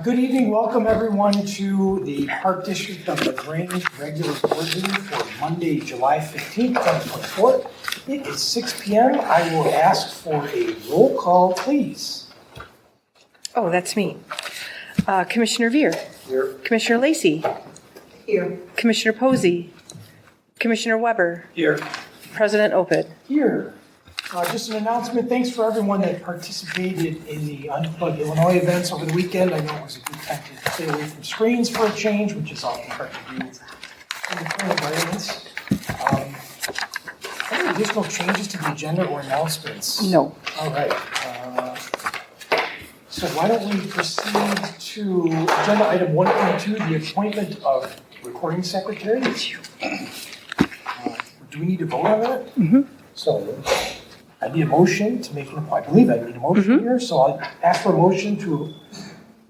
Good evening. Welcome everyone to the Park District of the Grange regular board meeting for Monday, July 15th, 2024. It is 6 p.m. I will ask for a roll call, please. Oh, that's me. Commissioner Veer. Here. Commissioner Lacey. Here. Commissioner Posey. Commissioner Weber. Here. President Opid. Here. Just an announcement. Thanks for everyone that participated in the Unplugged Illinois events over the weekend. I know it was a good time to stay away from screens for a change, which is often hard to do in the current environments. Any additional changes to the agenda or announcements? No. All right. So why don't we proceed to agenda item 1.2, the appointment of recording secretary. Do we need to vote on that? Mm-hmm. So I need a motion to make an appointment. I believe I need a motion here, so I'll ask for a motion to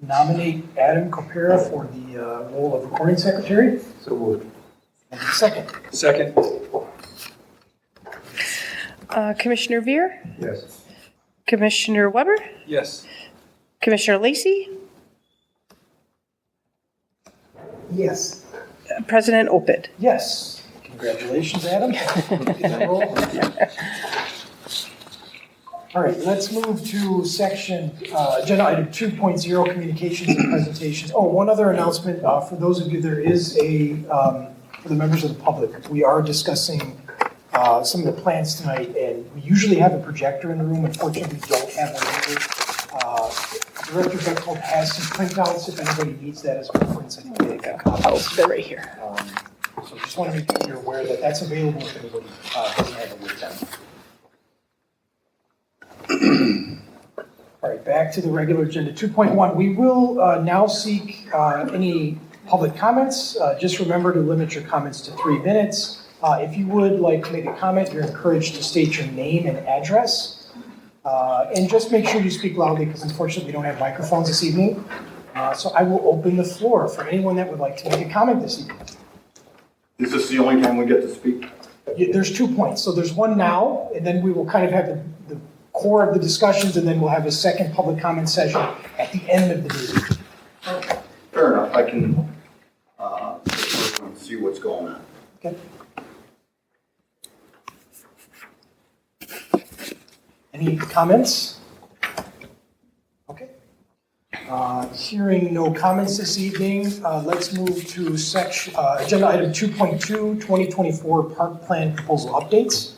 nominate Adam Copera for the role of recording secretary. So moved. And a second. Second. Commissioner Veer. Yes. Commissioner Weber. Yes. Commissioner Lacey. Yes. President Opid. Yes. Congratulations, Adam. All right, let's move to section, agenda item 2.0, communications and presentations. Oh, one other announcement. For those of you, there is for the members of the public, we are discussing some of the plans tonight, and we usually have a projector in the room. Unfortunately, we don't have one here. Director Beckholt has some printouts if anybody needs that as a reference. I think they got copies. Oh, they're right here. So just want to make sure you're aware that that's available if anybody doesn't have it with them. All right, back to the regular agenda. 2.1, we will now seek any public comments. Just remember to limit your comments to 3 minutes. If you would like to make a comment, you're encouraged to state your name and address. And just make sure you speak loudly because unfortunately we don't have microphones this evening. So I will open the floor for anyone that would like to make a comment this evening. Is this the only time we get to speak? There's 2 points. So there's one now, and then we will kind of have the core of the discussions, and then we'll have a second public comment session at the end of the meeting. Fair enough. I can see what's going on. Okay. Any comments? Okay. Hearing no comments this evening, let's move to agenda item 2.2, 2024 Park Plan Proposal Updates.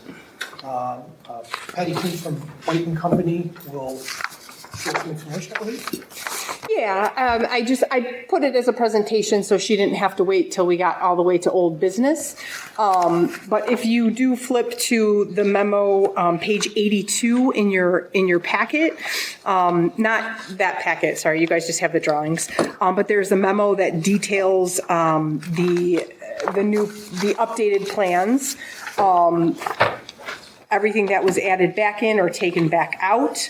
Patty King from White & Company will share some information, I believe. Yeah, I put it as a presentation so she didn't have to wait till we got all the way to old business. But if you do flip to the memo, page 82 in your packet, not that packet, sorry, you guys just have the drawings. But there's a memo that details the updated plans, everything that was added back in or taken back out.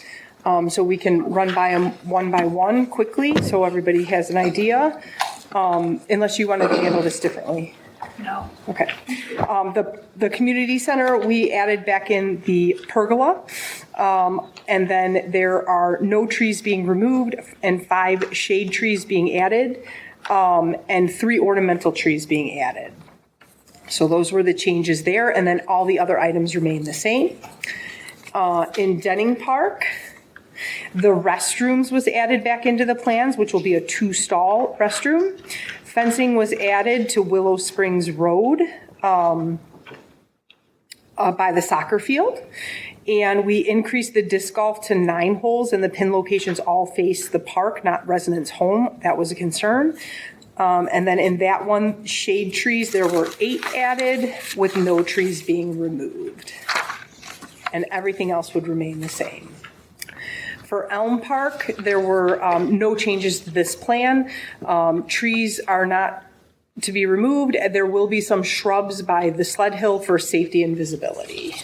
So we can run by them one by one quickly so everybody has an idea, unless you wanted to handle this differently. No. Okay. The community center, we added back in the pergola, and then there are no trees being removed and 5 shade trees being added, and 3 ornamental trees being added. So those were the changes there, and then all the other items remain the same. In Denning Park, the restrooms was added back into the plans, which will be a 2-stall restroom. Fencing was added to Willow Springs Road by the soccer field. And we increased the disc golf to 9 holes, and the pin locations all face the park, not residents' home. That was a concern. And then in that one, shade trees, there were 8 added with no trees being removed. And everything else would remain the same. For Elm Park, there were no changes to this plan. Trees are not to be removed. There will be some shrubs by the sled hill for safety and visibility.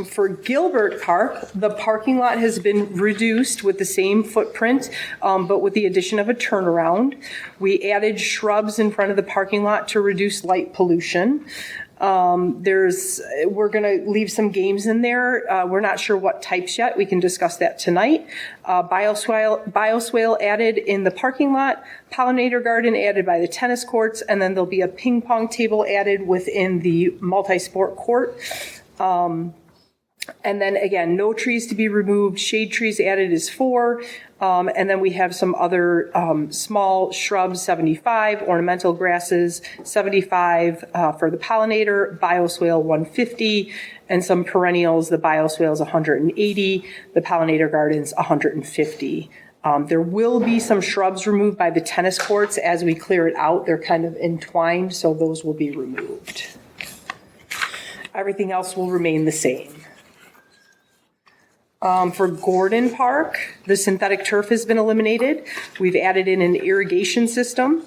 For Gilbert Park, the parking lot has been reduced with the same footprint, but with the addition of a turnaround. We added shrubs in front of the parking lot to reduce light pollution. We're going to leave some games in there. We're not sure what types yet. We can discuss that tonight. Bioswale added in the parking lot, pollinator garden added by the tennis courts, and then there'll be a ping pong table added within the multi-sport court. And then again, no trees to be removed. Shade trees added is 4. And then we have some other small shrubs, 75, ornamental grasses, 75 for the pollinator, bioswale 150, and some perennials. The bioswale is 180, the pollinator gardens 150. There will be some shrubs removed by the tennis courts as we clear it out. They're kind of entwined, so those will be removed. Everything else will remain the same. For Gordon Park, the synthetic turf has been eliminated. We've added in an irrigation system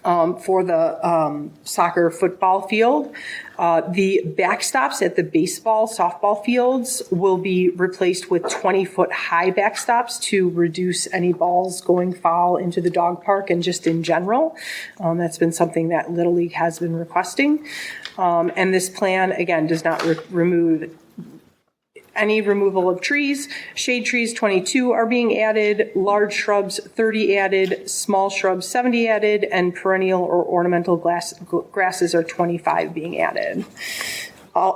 for the soccer football field. The backstops at the baseball, softball fields will be replaced with 20-foot high backstops to reduce any balls going foul into the dog park and just in general. That's been something that Little League has been requesting. And this plan, again, does not remove any removal of trees. Shade trees, 22 are being added, large shrubs, 30 added, small shrubs, 70 added, and perennial or ornamental grasses are 25 being added.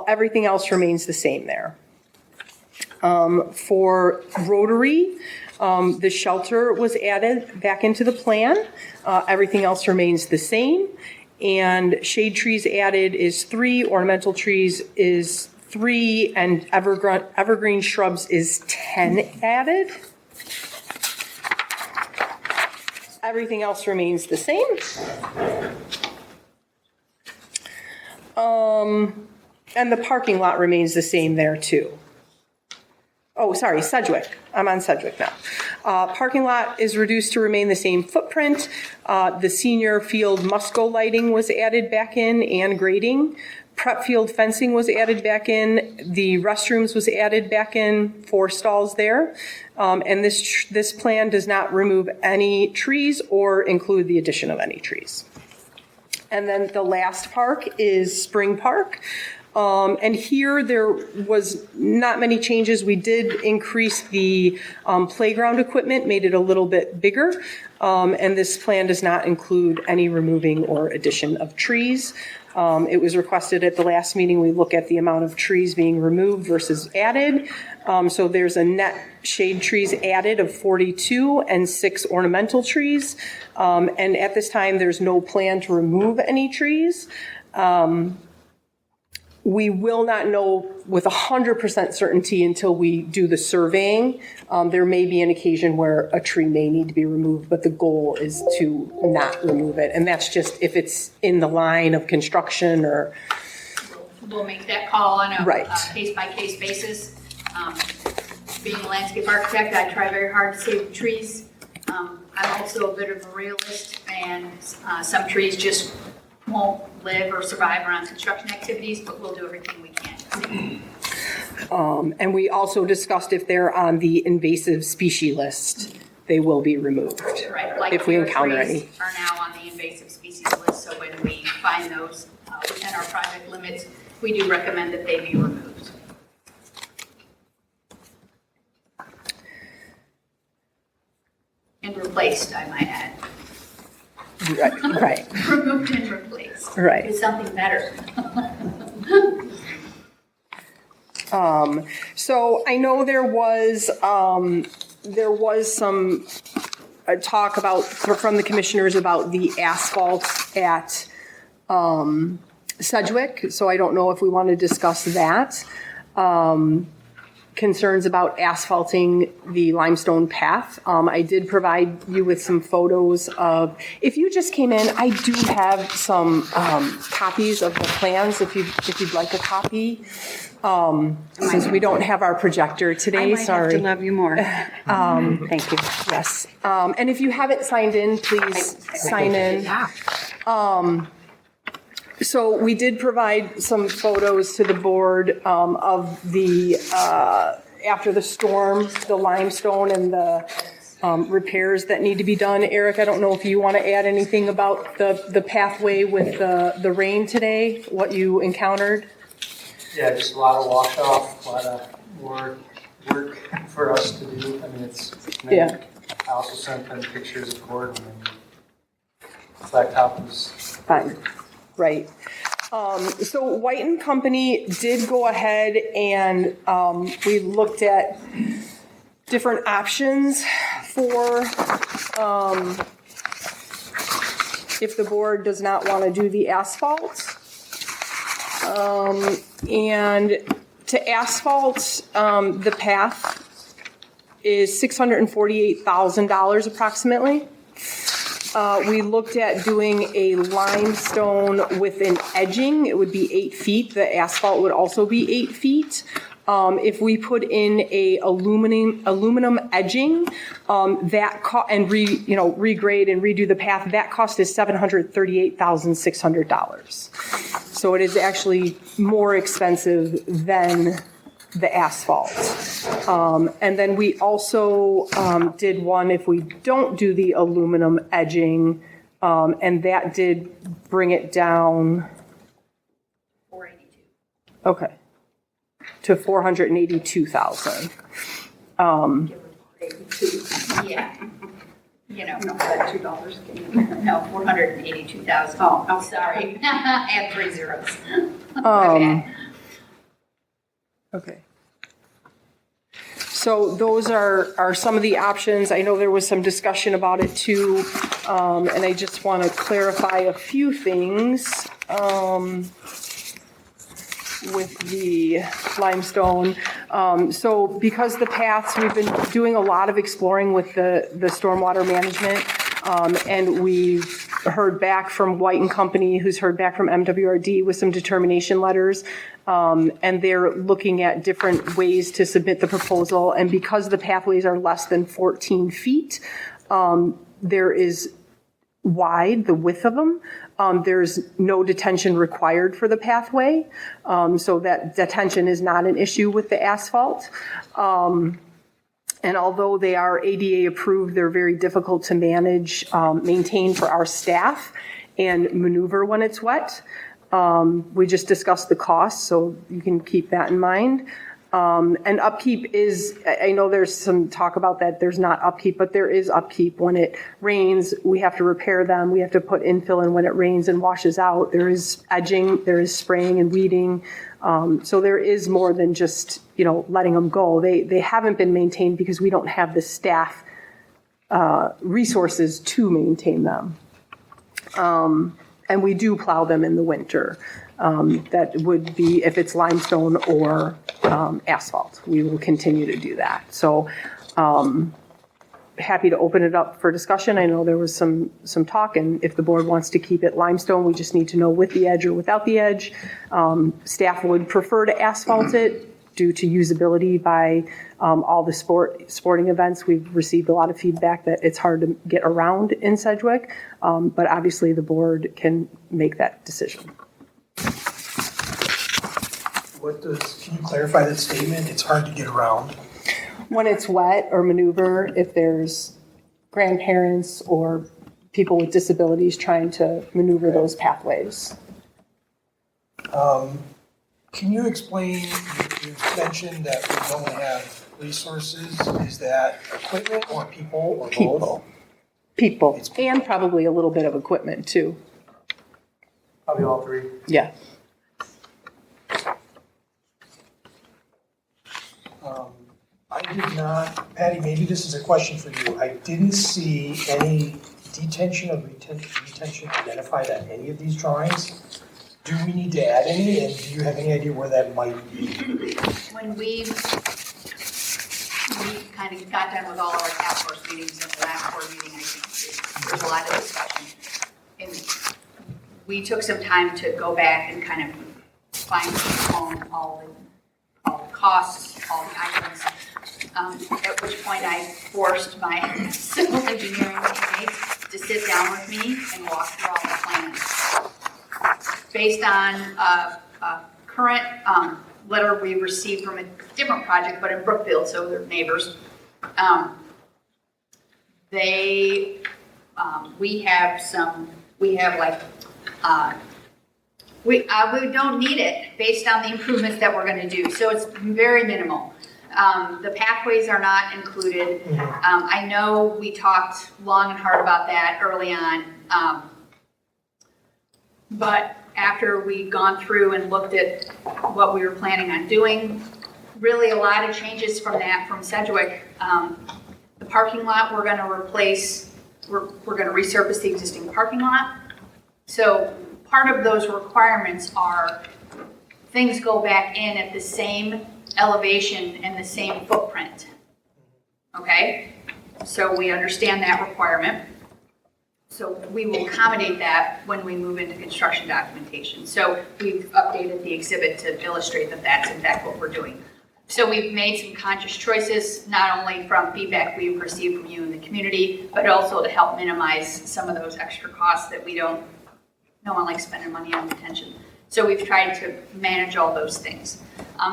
Everything else remains the same there. For Rotary, the shelter was added back into the plan. Everything else remains the same. And shade trees added is 3, ornamental trees is 3, and evergreen shrubs is 10 added. Everything else remains the same. And the parking lot remains the same there too. Oh, sorry, Sedwick. I'm on Sedwick now. Parking lot is reduced to remain the same footprint. The senior field must-go lighting was added back in and grading. Prep field fencing was added back in. The restrooms was added back in, 4 stalls there. And this plan does not remove any trees or include the addition of any trees. And then the last park is Spring Park. And here there was not many changes. We did increase the playground equipment, made it a little bit bigger. And this plan does not include any removing or addition of trees. It was requested at the last meeting we look at the amount of trees being removed versus added. So there's a net shade trees added of 42 and 6 ornamental trees. And at this time, there's no plan to remove any trees. We will not know with 100% certainty until we do the surveying. There may be an occasion where a tree may need to be removed, but the goal is to not remove it. And that's just if it's in the line of construction or... We'll make that call on a Right. Case-by-case basis. Being a landscape architect, I try very hard to save trees. I'm also a bit of a realist, and some trees just won't live or survive around construction activities, but we'll do everything we can. And we also discussed if they're on the invasive species list, they will be removed. Right, like if we deer encounter trees any. are now on the invasive species list, so when we find those within our private limits, we do recommend that they be removed. And replaced, I might add. Right. Removed and replaced. Right. With something better. So I know there was some talk about from the commissioners about the asphalt at Sedgwick. So I don't know if we want to discuss that. Concerns about asphalting the limestone path. I did provide you with some photos of, if you just came in, I do have some copies of the plans if you'd like a copy. Since we don't have our projector today, sorry. I might have to love you more. Thank you. Yes. And if you haven't signed in, please sign in. So we did provide some photos to the board of the, after the storm, the limestone and the repairs that need to be done. Eric, I don't know if you want to add anything about the pathway with the rain today, what you encountered? Yeah, just a lot of wash off, a lot of work for us to do. I mean, Yeah. I also sent them pictures of Gordon and blacktop was Fine, right. So White and Company did go ahead and we looked at different options for if the board does not want to do the asphalt. And to asphalt, the path is $648,000 approximately. We looked at doing a limestone with an edging. It would be 8 feet. The asphalt would also be 8 feet. If we put in a aluminum edging, and regrade and redo the path, that cost is $738,600. So it is actually more expensive than the asphalt. And then we also did one if we don't do the aluminum edging, and that did bring it down. 482. Okay. To $482,000. Yeah. You know, no, that $2. No, 482,000. Oh, I'm sorry. Add 3 zeros. My bad. Okay. So those are some of the options. I know there was some discussion about it too, and I just want to clarify a few things with the limestone. So because the paths, we've been doing a lot of exploring with the stormwater management, and we've heard back from White and Company, who's heard back from MWRD with some determination letters, and they're looking at different ways to submit the proposal. And because the pathways are less than 14 feet, there is wide, the width of them. There's no detention required for the pathway, so that detention is not an issue with the asphalt. And although they are ADA approved, they're very difficult to manage, maintain for our staff and maneuver when it's wet. We just discussed the cost, so you can keep that in mind. And upkeep is, I know there's some talk about that, there's not upkeep, but there is upkeep. When it rains, we have to repair them. We have to put infill in when it rains and washes out. There is edging, there is spraying and weeding. So there is more than just, letting them go. They haven't been maintained because we don't have the staff resources to maintain them. And we do plow them in the winter. That would be if it's limestone or asphalt. We will continue to do that. So happy to open it up for discussion. I know there was some talk, and if the board wants to keep it limestone, we just need to know with the edge or without the edge. Staff would prefer to asphalt it due to usability by all the sporting events. We've received a lot of feedback that it's hard to get around in Sedgwick, but obviously the board can make that decision. Can you clarify that statement? It's hard to get around. When it's wet or maneuver, if there's grandparents or people with disabilities trying to maneuver those pathways. Can you explain, you mentioned that we don't have resources. Is that equipment or people or both? People, and probably a little bit of equipment too. probably all 3. Yeah. I did not, Patty, maybe this is a question for you. I didn't see any detention or retention identified on any of these drawings. Do we need to add any, and do you have any idea where that might be? When we kind of got done with all of our task force meetings in the last board meeting, I think there was a lot of discussion. And we took some time to go back and kind of find all the costs, all the items. At which point I forced my civil engineering teammates to sit down with me and walk through all the plans. Based on a current letter we received from a different project, but in Brookfield, so they're neighbors. we don't need it based on the improvements that we're gonna do, so it's very minimal. The pathways are not included. I know we talked long and hard about that early on, but after we'd gone through and looked at what we were planning on doing, really a lot of changes from Sedgwick. The parking lot, we're gonna replace, we're gonna resurface the existing parking lot. So part of those requirements are things go back in at the same elevation and the same footprint. Okay? So we understand that requirement. So we will accommodate that when we move into construction documentation. So we've updated the exhibit to illustrate that that's in fact what we're doing. So we've made some conscious choices, not only from feedback we've received from you in the community, but also to help minimize some of those extra costs that no one likes spending money on detention. So we've tried to manage all those things.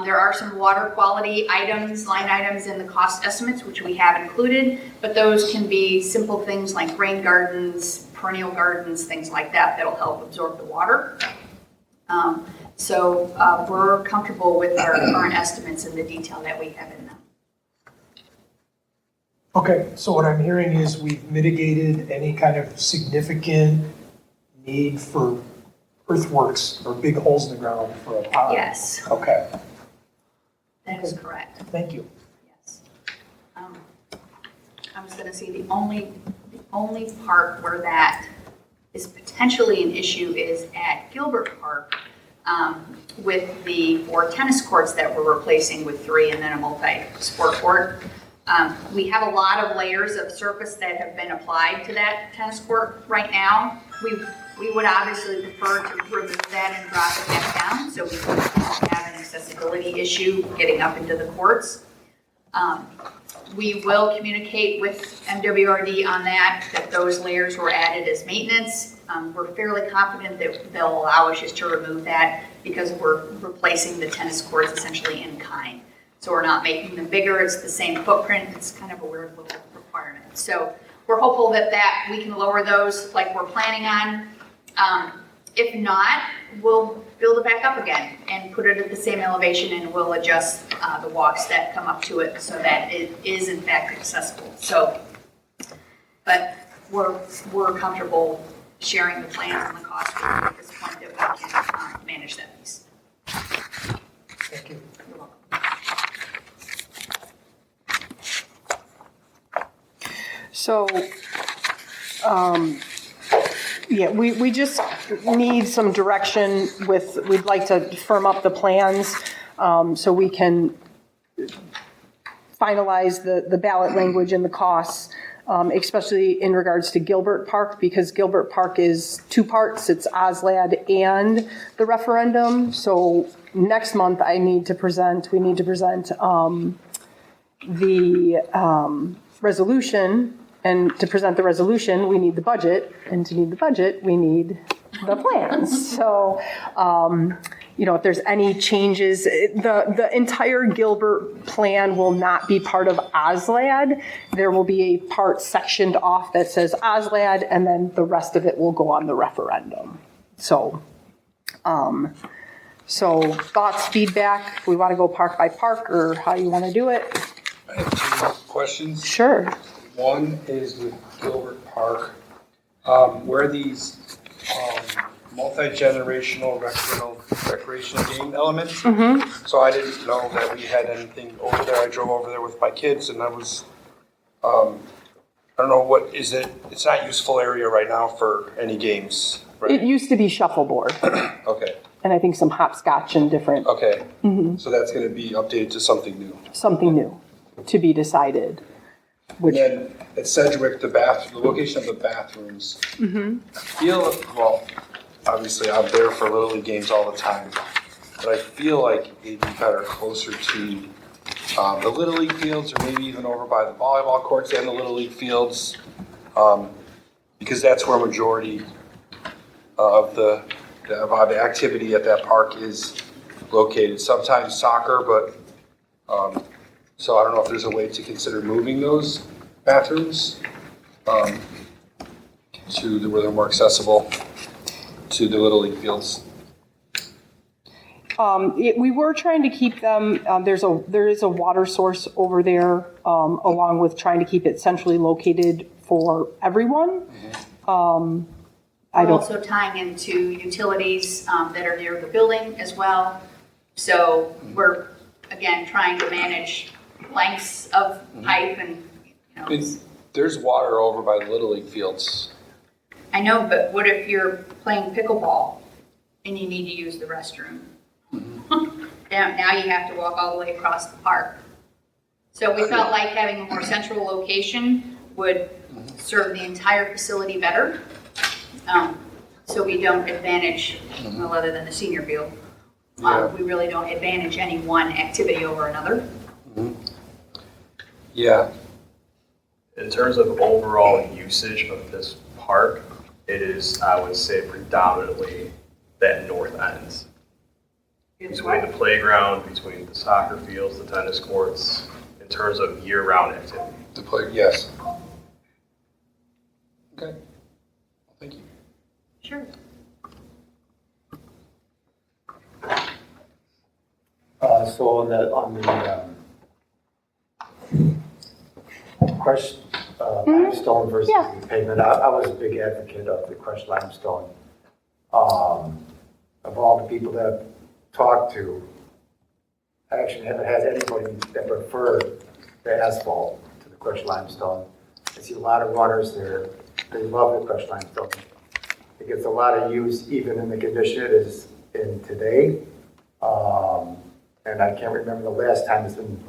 There are some water quality items, line items in the cost estimates, which we have included, but those can be simple things like rain gardens, perennial gardens, things like that, that'll help absorb the water. So we're comfortable with our current estimates and the detail that we have in them. Okay, so what I'm hearing is we've mitigated any kind of significant need for earthworks or big holes in the ground for a pond? Yes, Okay, that is correct. thank you. Yes. I was going to say the only part where that is potentially an issue is at Gilbert Park with the 4 tennis courts that we're replacing with 3 and then a multi-sport court. We have a lot of layers of surface that have been applied to that tennis court right now. We would obviously prefer to remove that and drop it back down so we don't have an accessibility issue getting up into the courts. We will communicate with MWRD on that those layers were added as maintenance. We're fairly confident that they'll allow us just to remove that because we're replacing the tennis courts essentially in kind. So we're not making them bigger, it's the same footprint, it's kind of a weird little requirement. So we're hopeful that we can lower those like we're planning on. If not, we'll build it back up again and put it at the same elevation and we'll adjust the walks that come up to it so that it is in fact accessible. So, but we're comfortable sharing the plans and the cost at this point that we can manage that piece. Thank you. You're welcome. So, yeah, we just need some direction we'd like to firm up the plans so we can finalize the ballot language and the costs, especially in regards to Gilbert Park, because Gilbert Park is 2 parts. It's OSLAD and the referendum. So next month we need to present the resolution. And to present the resolution, we need the budget, and to need the budget, we need the plans. So, if there's any changes, the entire Gilbert plan will not be part of OSLAD. There will be a part sectioned off that says OSLAD, and then the rest of it will go on the referendum. So thoughts, feedback, we want to go park by park, or how you want to do it? I have 2 questions. Sure. One is with Gilbert Park, where these multi-generational recreational game elements. Mm-hmm. So I didn't know that we had anything over there. I drove over there with my kids, and I was, I don't know, what is it? It's not useful area right now for any games, right? It used to be shuffleboard. Okay. And I think some hopscotch and different. Okay. Mm-hmm. So that's going to be updated to something new. Something new to be decided. And then at Sedgwick, the location of the bathrooms. Mm-hmm. I feel, well, obviously I'm there for Little League games all the time, but I feel like they'd be better closer to the Little League fields, or maybe even over by the volleyball courts and the Little League fields, because that's where a majority of the activity at that park is located. Sometimes soccer, but so I don't know if there's a way to consider moving those bathrooms where they're more accessible to the Little League fields? We were trying to keep them, there is a water source over there, along with trying to keep it centrally located for everyone. We're also tying into utilities that are near the building as well. So we're, again, trying to manage lengths of pipe and, you know. There's water over by the Little League fields. I know, but what if you're playing pickleball and you need to use the restroom? Now you have to walk all the way across the park. So we felt like having a more central location would serve the entire facility better. So we don't advantage, well, other than the senior field, we really don't advantage any one activity over another. Yeah. In terms of overall usage of this park, it is, I would say, predominantly that north end. Between the playground, between the soccer fields, the tennis courts, in terms of year-round activity. Yes. Okay. Thank you. Sure. So on the crushed limestone versus the pavement, I was a big advocate of the crushed limestone. Of all the people that I've talked to, I actually haven't had anybody that preferred the asphalt to the crushed limestone. I see a lot of runners there. They love the crushed limestone. It gets a lot of use even in the condition it is in today. And I can't remember the last time it's been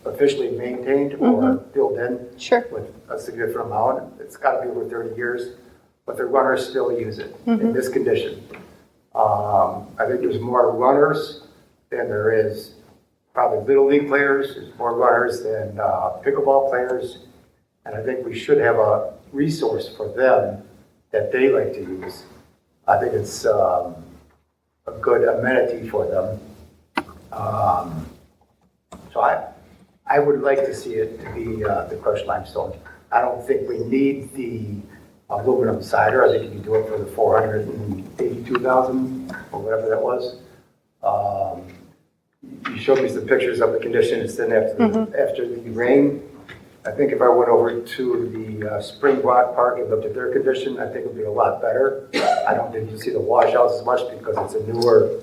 officially maintained or filled in with a significant amount. It's got to be over 30 years, but the runners still use it in this condition. I think there's more runners than there is probably Little League players. There's more runners than pickleball players. And I think we should have a resource for them that they like to use. I think it's a good amenity for them. So I would like to see it to be the crushed limestone. I don't think we need the aluminum cider. I think you can do it for the $482,000 or whatever that was. You showed me some pictures of the condition it's in after the rain. I think if I went over to the Spring Park and looked at their condition, I think it would be a lot better. I don't think you see the washouts as much because it's a newer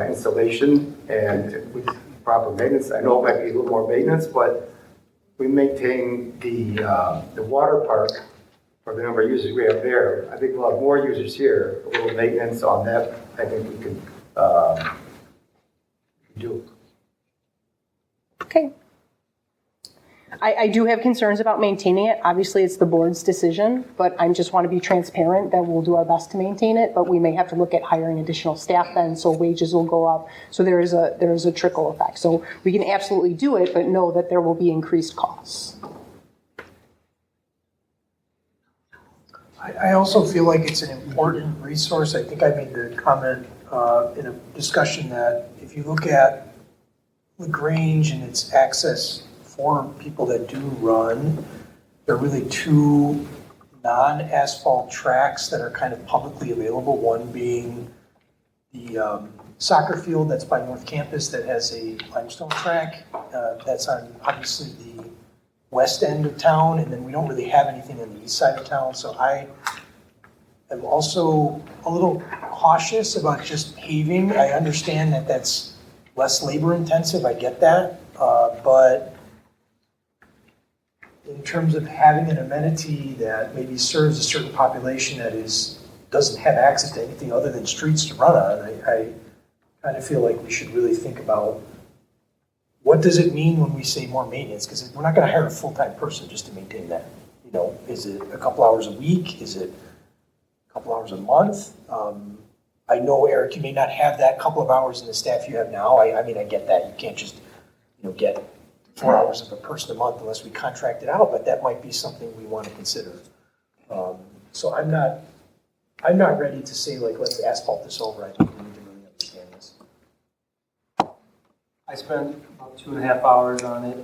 installation and with proper maintenance. I know it might be a little more maintenance, but we maintain the water park for the number of users we have there. I think we'll have more users here. A little maintenance on that, I think we could do. Okay. I do have concerns about maintaining it. Obviously, it's the board's decision, but I just want to be transparent that we'll do our best to maintain it, but we may have to look at hiring additional staff then, so wages will go up. So there is a trickle effect. So we can absolutely do it, but know that there will be increased costs. I also feel like it's an important resource. I think I made the comment in a discussion that if you look at the Grange and its access for people that do run, there are really two non-asphalt tracks that are kind of publicly available, one being the soccer field that's by North Campus that has a limestone track. That's on obviously the west end of town, and then we don't really have anything on the east side of town. So I am also a little cautious about just paving. I understand that that's less labor intensive, I get that, but in terms of having an amenity that maybe serves a certain population that doesn't have access to anything other than streets to run on, I kind of feel like we should really think about what does it mean when we say more maintenance? Because we're not going to hire a full-time person just to maintain that. You know, is it a couple hours a week? Is it a couple hours a month? I know, Eric, you may not have that couple of hours in the staff you have now. I mean, I get that. You can't just, get 4 hours of a person a month unless we contract it out, but that might be something we want to consider. So I'm not ready to say, like, let's asphalt this over. I think we need to really understand this. I spent about 2.5 hours on it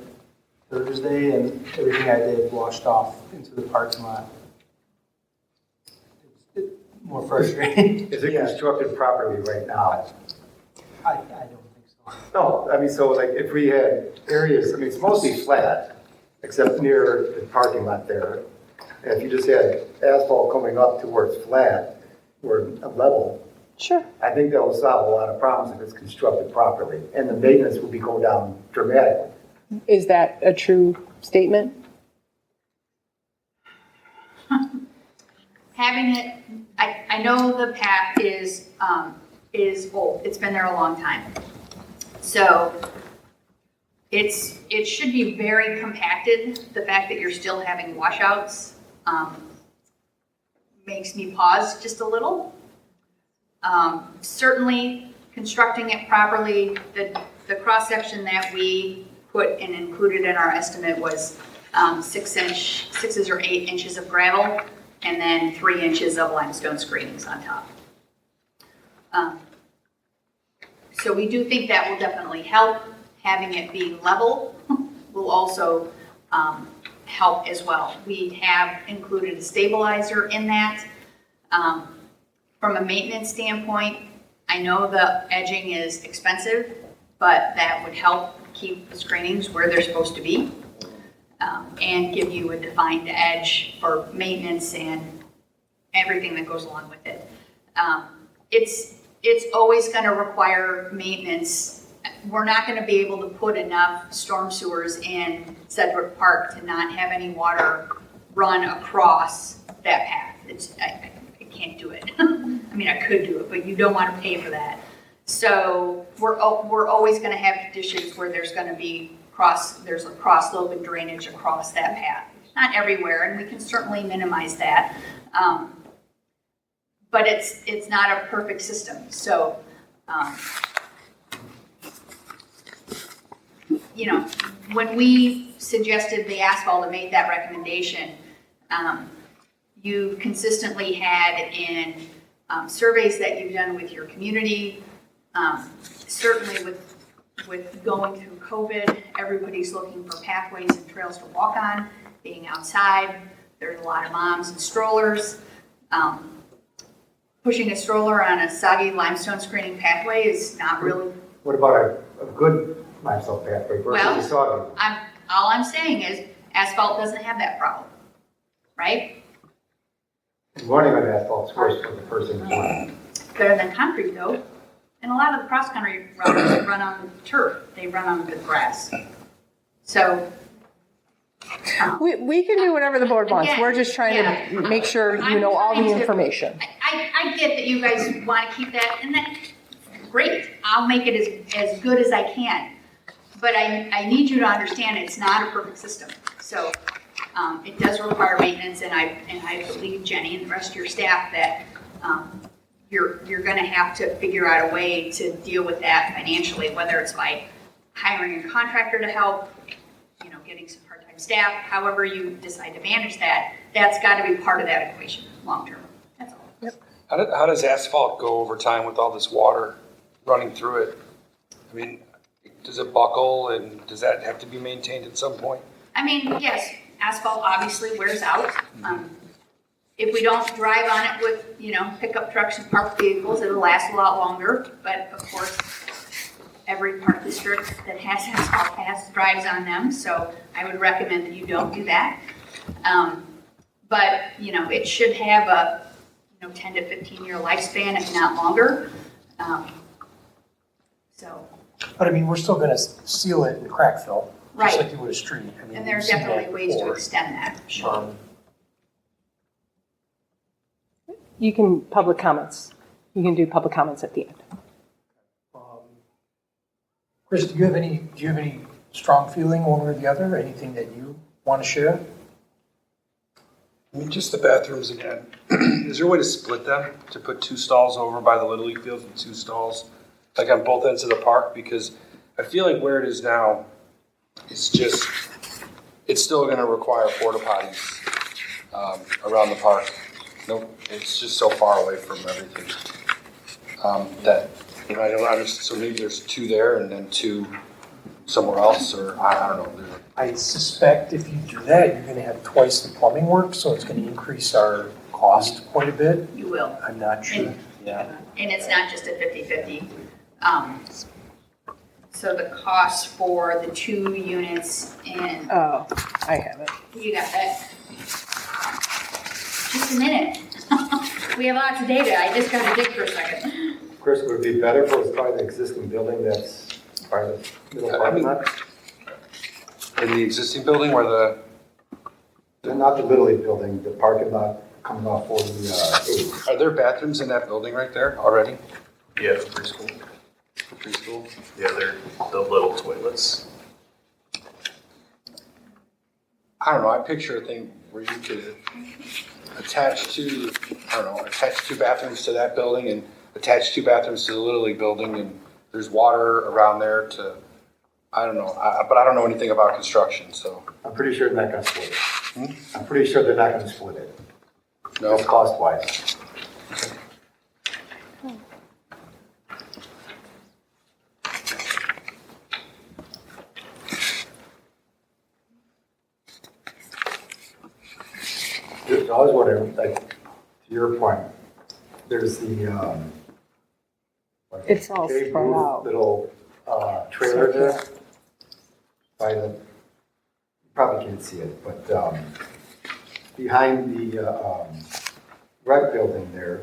Thursday, and everything I did washed off into the parking lot. It's more frustrating. Is it constructed properly right now? I don't think so. No, I mean, so like if we had areas, I mean, it's mostly flat, except near the parking lot there. And if you just had asphalt coming up to where it's flat, or a level, Sure. I think that will solve a lot of problems if it's constructed properly. And the maintenance will be go down dramatically. Is that a true statement? Having it, I know the path is old, it's been there a long time. So it should be very compacted. The fact that you're still having washouts makes me pause just a little. Certainly constructing it properly, the cross-section that we put and included in our estimate was 6 or 8 inches of gravel, and then 3 inches of limestone screenings on top. So we do think that will definitely help. Having it be level will also help as well. We have included a stabilizer in that. From a maintenance standpoint, I know the edging is expensive, but that would help keep the screenings where they're supposed to be. And give you a defined edge for maintenance and everything that goes along with it. It's always going to require maintenance. We're not going to be able to put enough storm sewers in Sedwick Park to not have any water run across that path. I can't do it. I mean, I could do it, but you don't want to pay for that. So we're always going to have conditions where there's going to be there's a cross slope and drainage across that path. Not everywhere, and we can certainly minimize that. But it's not a perfect system. So, when we suggested the asphalt and made that recommendation, you consistently had in surveys that you've done with your community, certainly with going through COVID, everybody's looking for pathways and trails to walk on, being outside. There's a lot of moms and strollers. Pushing a stroller on a soggy limestone screening pathway is not really. What about a good limestone pathway versus a soggy? All I'm saying is asphalt doesn't have that problem, right? Running on asphalt is worse for the person who's running. Better than concrete though. And a lot of the cross-country runners run on turf. They run on good grass. So. We can do whatever the board wants. Again, We're just trying to make sure you know all the information. I get that you guys want to keep that, and that's great. I'll make it as good as I can. But I need you to understand it's not a perfect system. So it does require maintenance, and I believe, Jenny, and the rest of your staff that you're going to have to figure out a way to deal with that financially, whether it's by hiring a contractor to help, getting some part-time staff, however you decide to manage that, that's got to be part of that equation long-term. That's all. Yep. How does asphalt go over time with all this water running through it? I mean, does it buckle, and does that have to be maintained at some point? I mean, yes, asphalt obviously wears out. If we don't drive on it with, pickup trucks and parked vehicles, it'll last a lot longer. But of course, every park district that has asphalt paths drives on them. So I would recommend that you don't do that. But, it should have a, 10 to 15 year lifespan, if not longer. But I mean, we're still gonna seal it and crack fill, just Right. like you would a street. I mean, And there are we've seen that definitely ways to before. extend that. Sure. You can public comments. You can do public comments at the end. Chris, do you have any strong feeling one way or the other? Anything that you want to share? I mean, just the bathrooms again. Is there a way to split them, to put 2 stalls over by the Little League fields and 2 stalls, like on both ends of the park? Because I feel like where it is now, it's still going to require porta potties around the park. Nope, it's just so far away from everything that I don't understand. So maybe there's 2 there and then 2 somewhere else, or I don't know. I suspect if you do that, you're gonna have twice the plumbing work, so it's gonna increase our cost quite a bit. You will. I'm not sure. Yeah. And it's not just a 50/50. So the cost for the 2 units in, Oh, I have it. you got that? Just a minute. We have lots of data. I just gotta dig for a second. Chris, would it be better if it was part of the existing building that's part of the middle parking lot? In the existing building where the, Not the Little League building, the parking lot coming off 48. are there bathrooms in that building right there already? Yeah, for preschool. For preschool? Yeah, they're the little toilets. I don't know, I picture a thing where you could attach two bathrooms to that building and attach 2 bathrooms to the Little League building, and there's water around there to, I don't know, but I don't know anything about construction, so. I'm pretty sure they're not gonna split it. I'm pretty sure they're not gonna split it. No. It's cost-wise. I was wondering, like, to your point, there's the, It's all Dave spread Booth out. little trailer there by the, you probably can't see it, but behind the rec building there,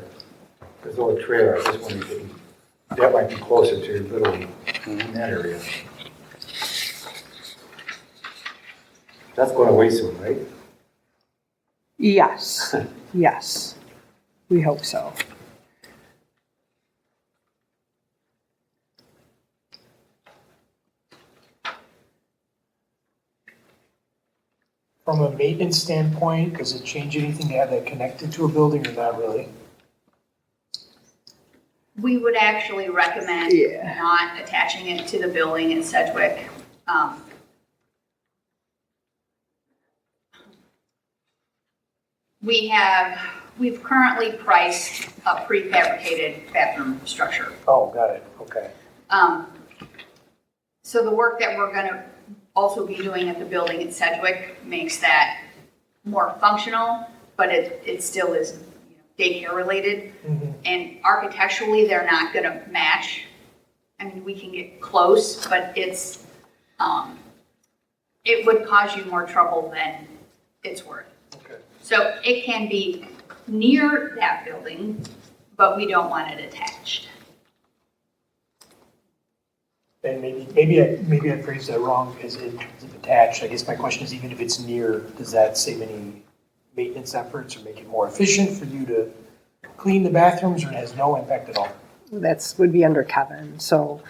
there's a little trailer. I just wondered if that might be closer to your little in that area. That's going away soon, right? Yes, yes. We hope so. From a maintenance standpoint, does it change anything to have that connected to a building or not really? We would actually recommend Yeah. not attaching it to the building in Sedgwick. We've currently priced a prefabricated bathroom structure. Oh, got it, okay. So the work that we're gonna also be doing at the building in Sedgwick makes that more functional, but it still is daycare related. Mhm. And architecturally, they're not gonna match. I mean, we can get close, but it's, it would cause you more trouble than it's worth. Okay. So it can be near that building, but we don't want it attached. And maybe I phrased that wrong because in terms of attached, I guess my question is even if it's near, does that save any maintenance efforts or make it more efficient for you to clean the bathrooms, or it has no impact at all? Would be under Kevin, so,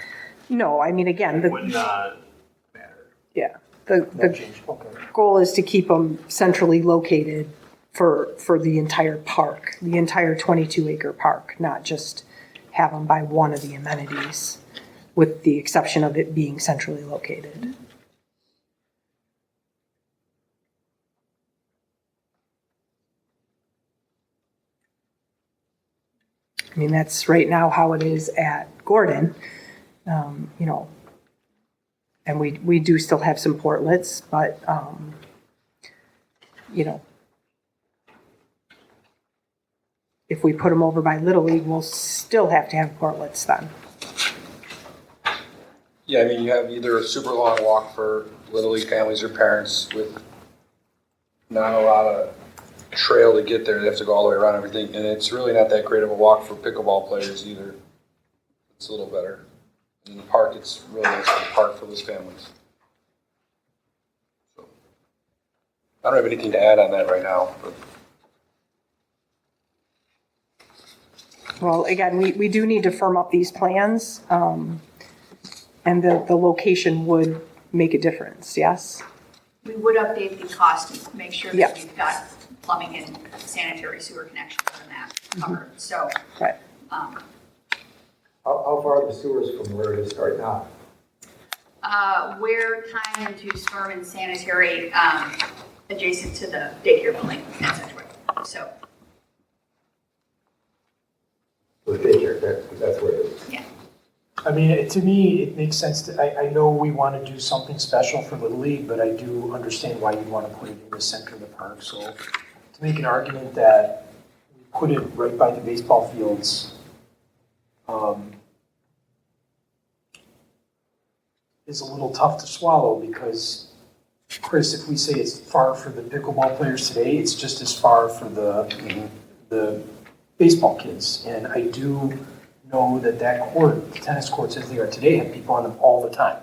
no, I mean, again, It would not matter. yeah, No the change, okay. goal is to keep them centrally located for the entire park, the entire 22-acre park, not just have them by one of the amenities, with the exception of it being centrally located. I mean, that's right now how it is at Gordon, and we do still have some portlets, but, if we put them over by Little League, we'll still have to have portlets then. Yeah, I mean, you have either a super long walk for Little League families or parents with not a lot of trail to get there. They have to go all the way around everything, and it's really not that great of a walk for pickleball players either. It's a little better. In the park, it's really nice to park for those families. So, I don't have anything to add on that right now, but Well, again, we do need to firm up these plans, and the location would make a difference, yes? We would update the cost to make sure Yeah. that we've got plumbing and sanitary sewer connections and that covered. So, Right. How far are the sewers from where it is right now? we're tying into storm and sanitary, adjacent to the daycare building in Sedgwick. So, The daycare, that's where it is. yeah. I mean, to me, it makes sense. I know we want to do something special for Little League, but I do understand why you'd want to put it in the center of the park. So to make an argument that we put it right by the baseball fields is a little tough to swallow because, Chris, if we say it's far for the pickleball players today, it's just as far for the baseball kids. And I do know that court, the tennis courts as they are today, have people on them all the time.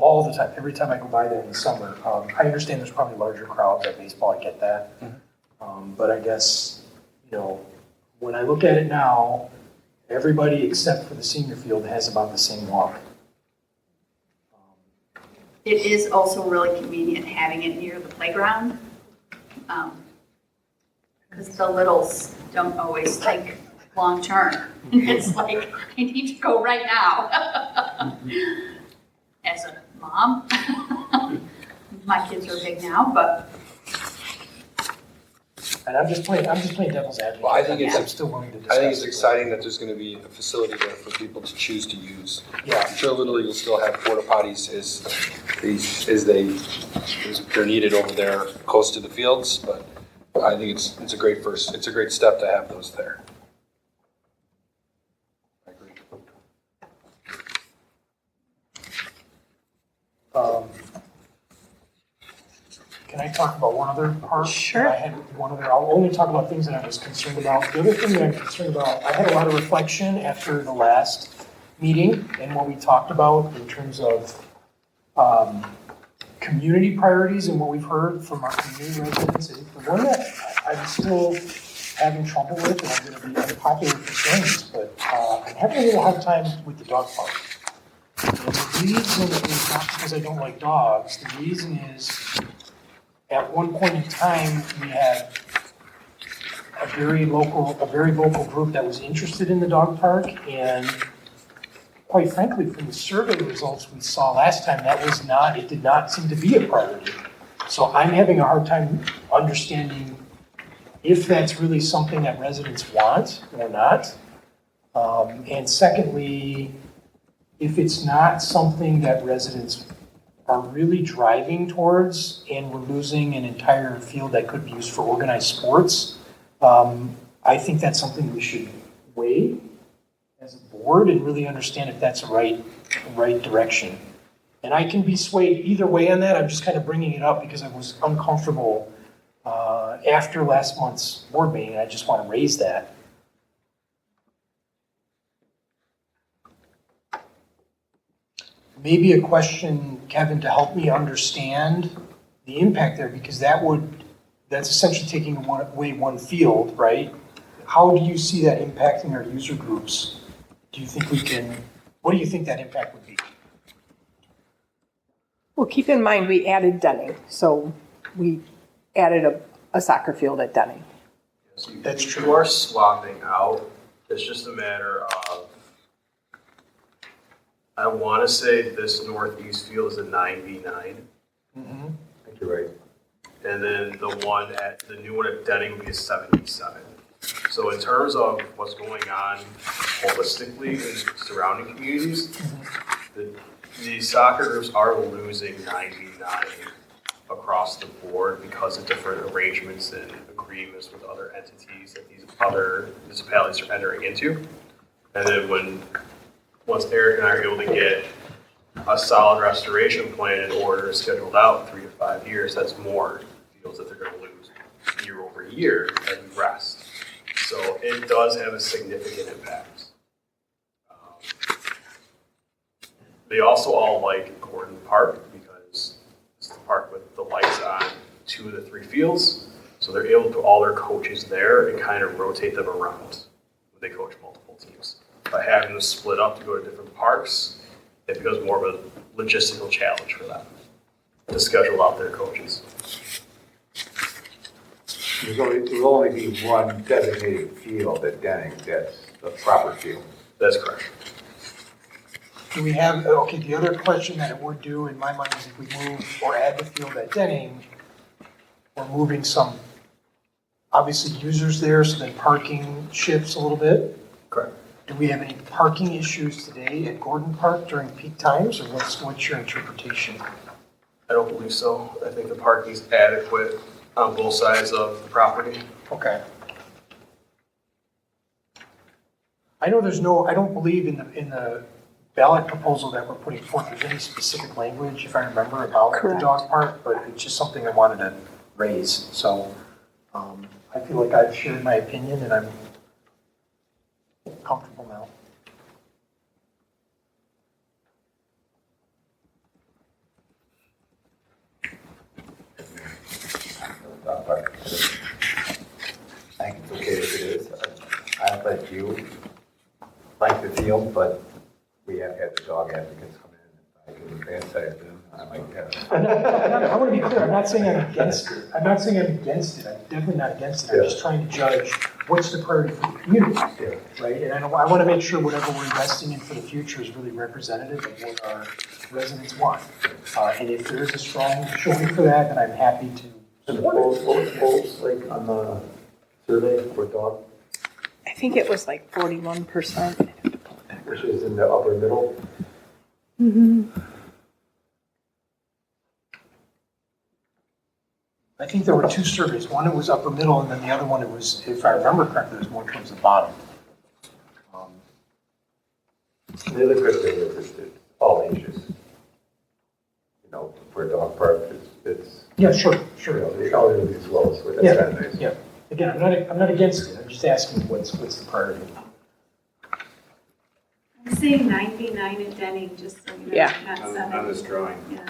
All the time, every time I go by there in the summer. I understand there's probably larger crowds at baseball, I get that. But I guess, when I look at it now, everybody except for the senior field has about the same walk. It is also really convenient having it near the playground. Because the littles don't always think long-term. It's like, I need to go right now. As a mom, my kids are big now, but. And I'm just playing devil's advocate. Well, I think I'm still willing to discuss. I think it's exciting that there's going to be a facility there for people to choose to use. Yeah. I'm sure Little League will still have porta potties as they're needed over there close to the fields, but I think it's a great step to have those there. I agree. Can I talk about one other part? Sure. I'll only talk about things that I was concerned about. The other thing that I'm concerned about, I had a lot of reflection after the last meeting and what we talked about in terms of community priorities and what we've heard from our community residents. And the one that I'm still having trouble with, and I'm going to be unpopular for saying this, but I'm having a little hard time with the dog park. And the reason is not because I don't like dogs. The reason is at one point in time, we had a very local group that was interested in the dog park, and quite frankly, from the survey results we saw last time, it did not seem to be a priority. So I'm having a hard time understanding if that's really something that residents want or not. And secondly, if it's not something that residents are really driving towards and we're losing an entire field that could be used for organized sports, I think that's something we should weigh as a board and really understand if that's the right direction. And I can be swayed either way on that. I'm just kind of bringing it up because I was uncomfortable after last month's board meeting. I just want to raise that. Maybe a question, Kevin, to help me understand the impact there, because that's essentially taking away one field, right? How do you see that impacting our user groups? What do you think that impact would be? Well, keep in mind, we added Denning, so we added a soccer field at Denning. So That's true. You are swapping out. It's just a matter of, I want to say this northeast field is a 9v9. I think you're right. And then the new one at Denning would be a 7v7. So in terms of what's going on holistically in surrounding communities, the soccer groups are losing 9v9 across the board because of different arrangements and agreements with other entities that these other municipalities are entering into. And then once Eric and I are able to get a solid restoration plan in order scheduled out 3 to 5 years, that's more fields that they're going to lose year over year as we rest. So it does have a significant impact. They also all like Gordon Park because it's the park with the lights on 2 of the 3 fields. So they're able to put all their coaches there and kind of rotate them around when they coach multiple teams. By having them split up to go to different parks, it becomes more of a logistical challenge for them to schedule out their coaches. There will only be one designated field at Denning, that's the proper field. That's correct. Do we have, the other question that it would do in my mind is if we move or add the field at Denning, we're moving some, obviously, users there, so then parking shifts a little bit. Correct. Do we have any parking issues today at Gordon Park during peak times, or what's your interpretation? I don't believe so. I think the parking's adequate on both sides of the property. Okay. I know I don't believe in the ballot proposal that we're putting forth, there's any specific language, if I remember, about the Correct. dog park, but it's just something I wanted to raise. So I feel like I've shared my opinion and I'm comfortable now. Dog park. I think it's okay if it is. I'd let you like the field, but we have had the dog advocates come in. I can advance that to them. I might have. I want to be clear, I'm not saying I'm against it. I'm not saying I'm against it. I'm definitely not against it. I'm just trying to judge what's the priority for the community, right? And I want to make sure whatever we're investing in for the future is really representative of what our residents want. And if there is a strong showing for that, then I'm happy to And the support polls, it. what was the polls like on the survey for dog, I think it was like 41%. which is in the upper middle? I think there were two surveys. One, it was upper middle, and then the other one, it was, if I remember correctly, it was more towards the bottom. The other good thing is it's all ages. You know, for a dog park, it's, Yeah, sure, you sure. know, the elderly as well, so that's Yeah, kind of nice. yeah. Again, I'm not against it. I'm just asking what's the priority. I'm saying 99 at Denning, just so you know. Yeah. Not On 70. this drawing, Yeah. it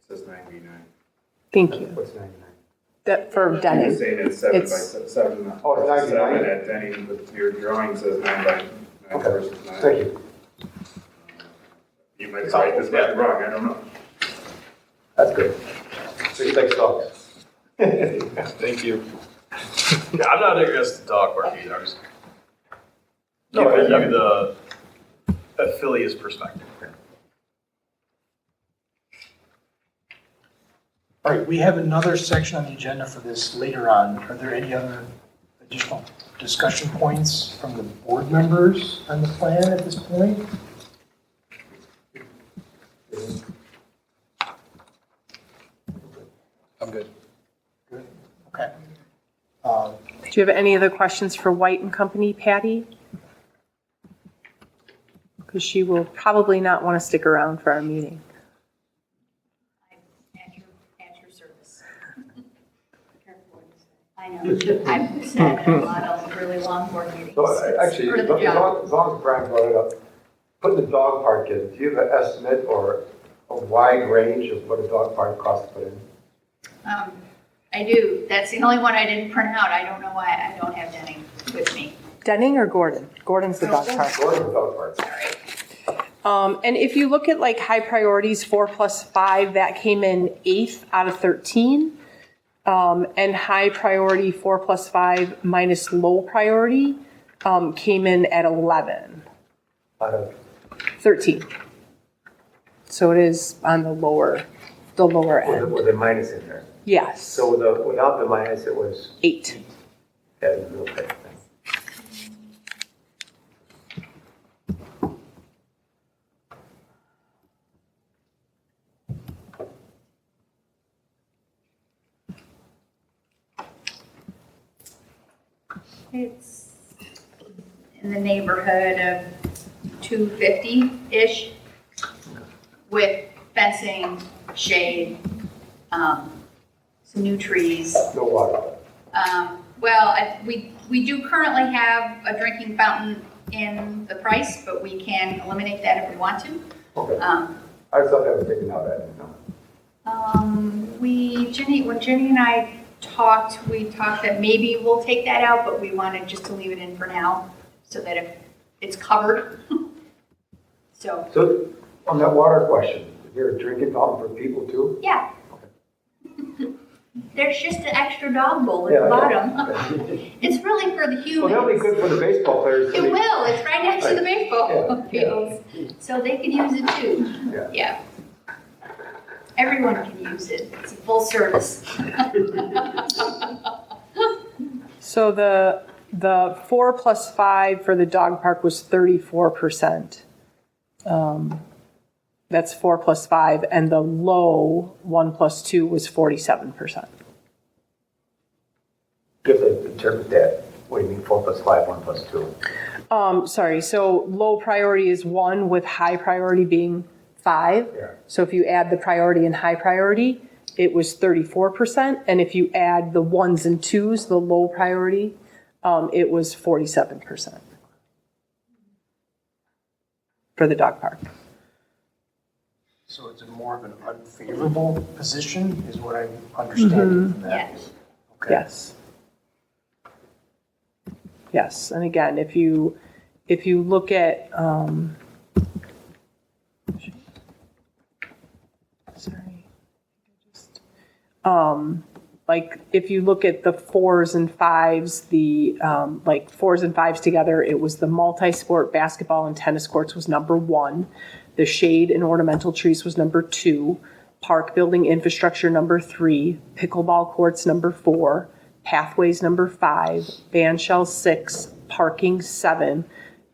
says 99. Thank you. What's 99? That for You're Denning. saying it's 7 by It's- 7. Oh, it's 99? 7 at Denny, but your drawing says 9 by 9 Okay, versus 9. thank you. You might be right, this might be wrong, I don't know. That's good. So you like dogs? Thank you. Yeah, I'm not against the dog park either. I'm just No, giving I- you the affiliate's perspective. All right, we have another section on the agenda for this later on. Are there any other additional discussion points from the board members on the plan at this point? I'm good. Good, okay. Do you have any other questions for White and Company, Patty? Because she will probably not want to stick around for our meeting. At your service. I know, I've sat in a lot of really long board meetings. So actually, It's as part of the job. long as Brian brought it up, putting the dog park in, do you have an estimate or a wide range of what a dog park costs to put in? I do, that's the only one I didn't print out, I don't know why I don't have Denning with me. Denning or Gordon? Gordon's the dog park. Gordon dog park. And if you look at like high priorities, 4+5, that came in 8th out of 13. And high priority 4+5 minus low priority came in at 11, Out of 13. So it is on the lower end. with a minus in there. Yes, So without the minus, it was 8. okay. It's in the neighborhood of 250-ish with fencing, shade, some new trees. No water. We do currently have a drinking fountain in the price, but we can eliminate that if we want to. Okay. Um, I thought that was taken out, I didn't know. When Jenny and I talked, we talked that maybe we'll take that out, but we wanted just to leave it in for now, so that if it's covered. So, So, on that water question, is there a drinking fountain for people too? yeah. There's just an extra dog bowl at Yeah, the I bottom. know. It's really for the Well, humans. that'll be good for the baseball players. It will, it's right next to the baseball Yeah, fields, so they can use it too. Yeah. Yeah. Everyone can use it, it's a full service. So the The 4 plus 5 for the dog park was 34%. That's 4 plus 5, and the low 1 plus 2 was 47%. You have to interpret that. What do you mean 4 plus 5, 1 plus 2? Sorry, so low priority is 1 with high priority being 5. Yeah. So if you add the priority and high priority, it was 34%. And if you add the 1s and 2s, the low priority, it was 47% for the dog park. So it's more of an unfavorable position, is what I'm understanding from that? Yes. Okay. Yes. Yes, and again, if you look at, like if you look at the 4s and 5s, the like 4s and 5s together, it was the multi-sport basketball and tennis courts was number 1. The shade and ornamental trees was number 2. Park building infrastructure number 3. Pickleball courts number 4. Pathways number 5, band shell 6, parking 7,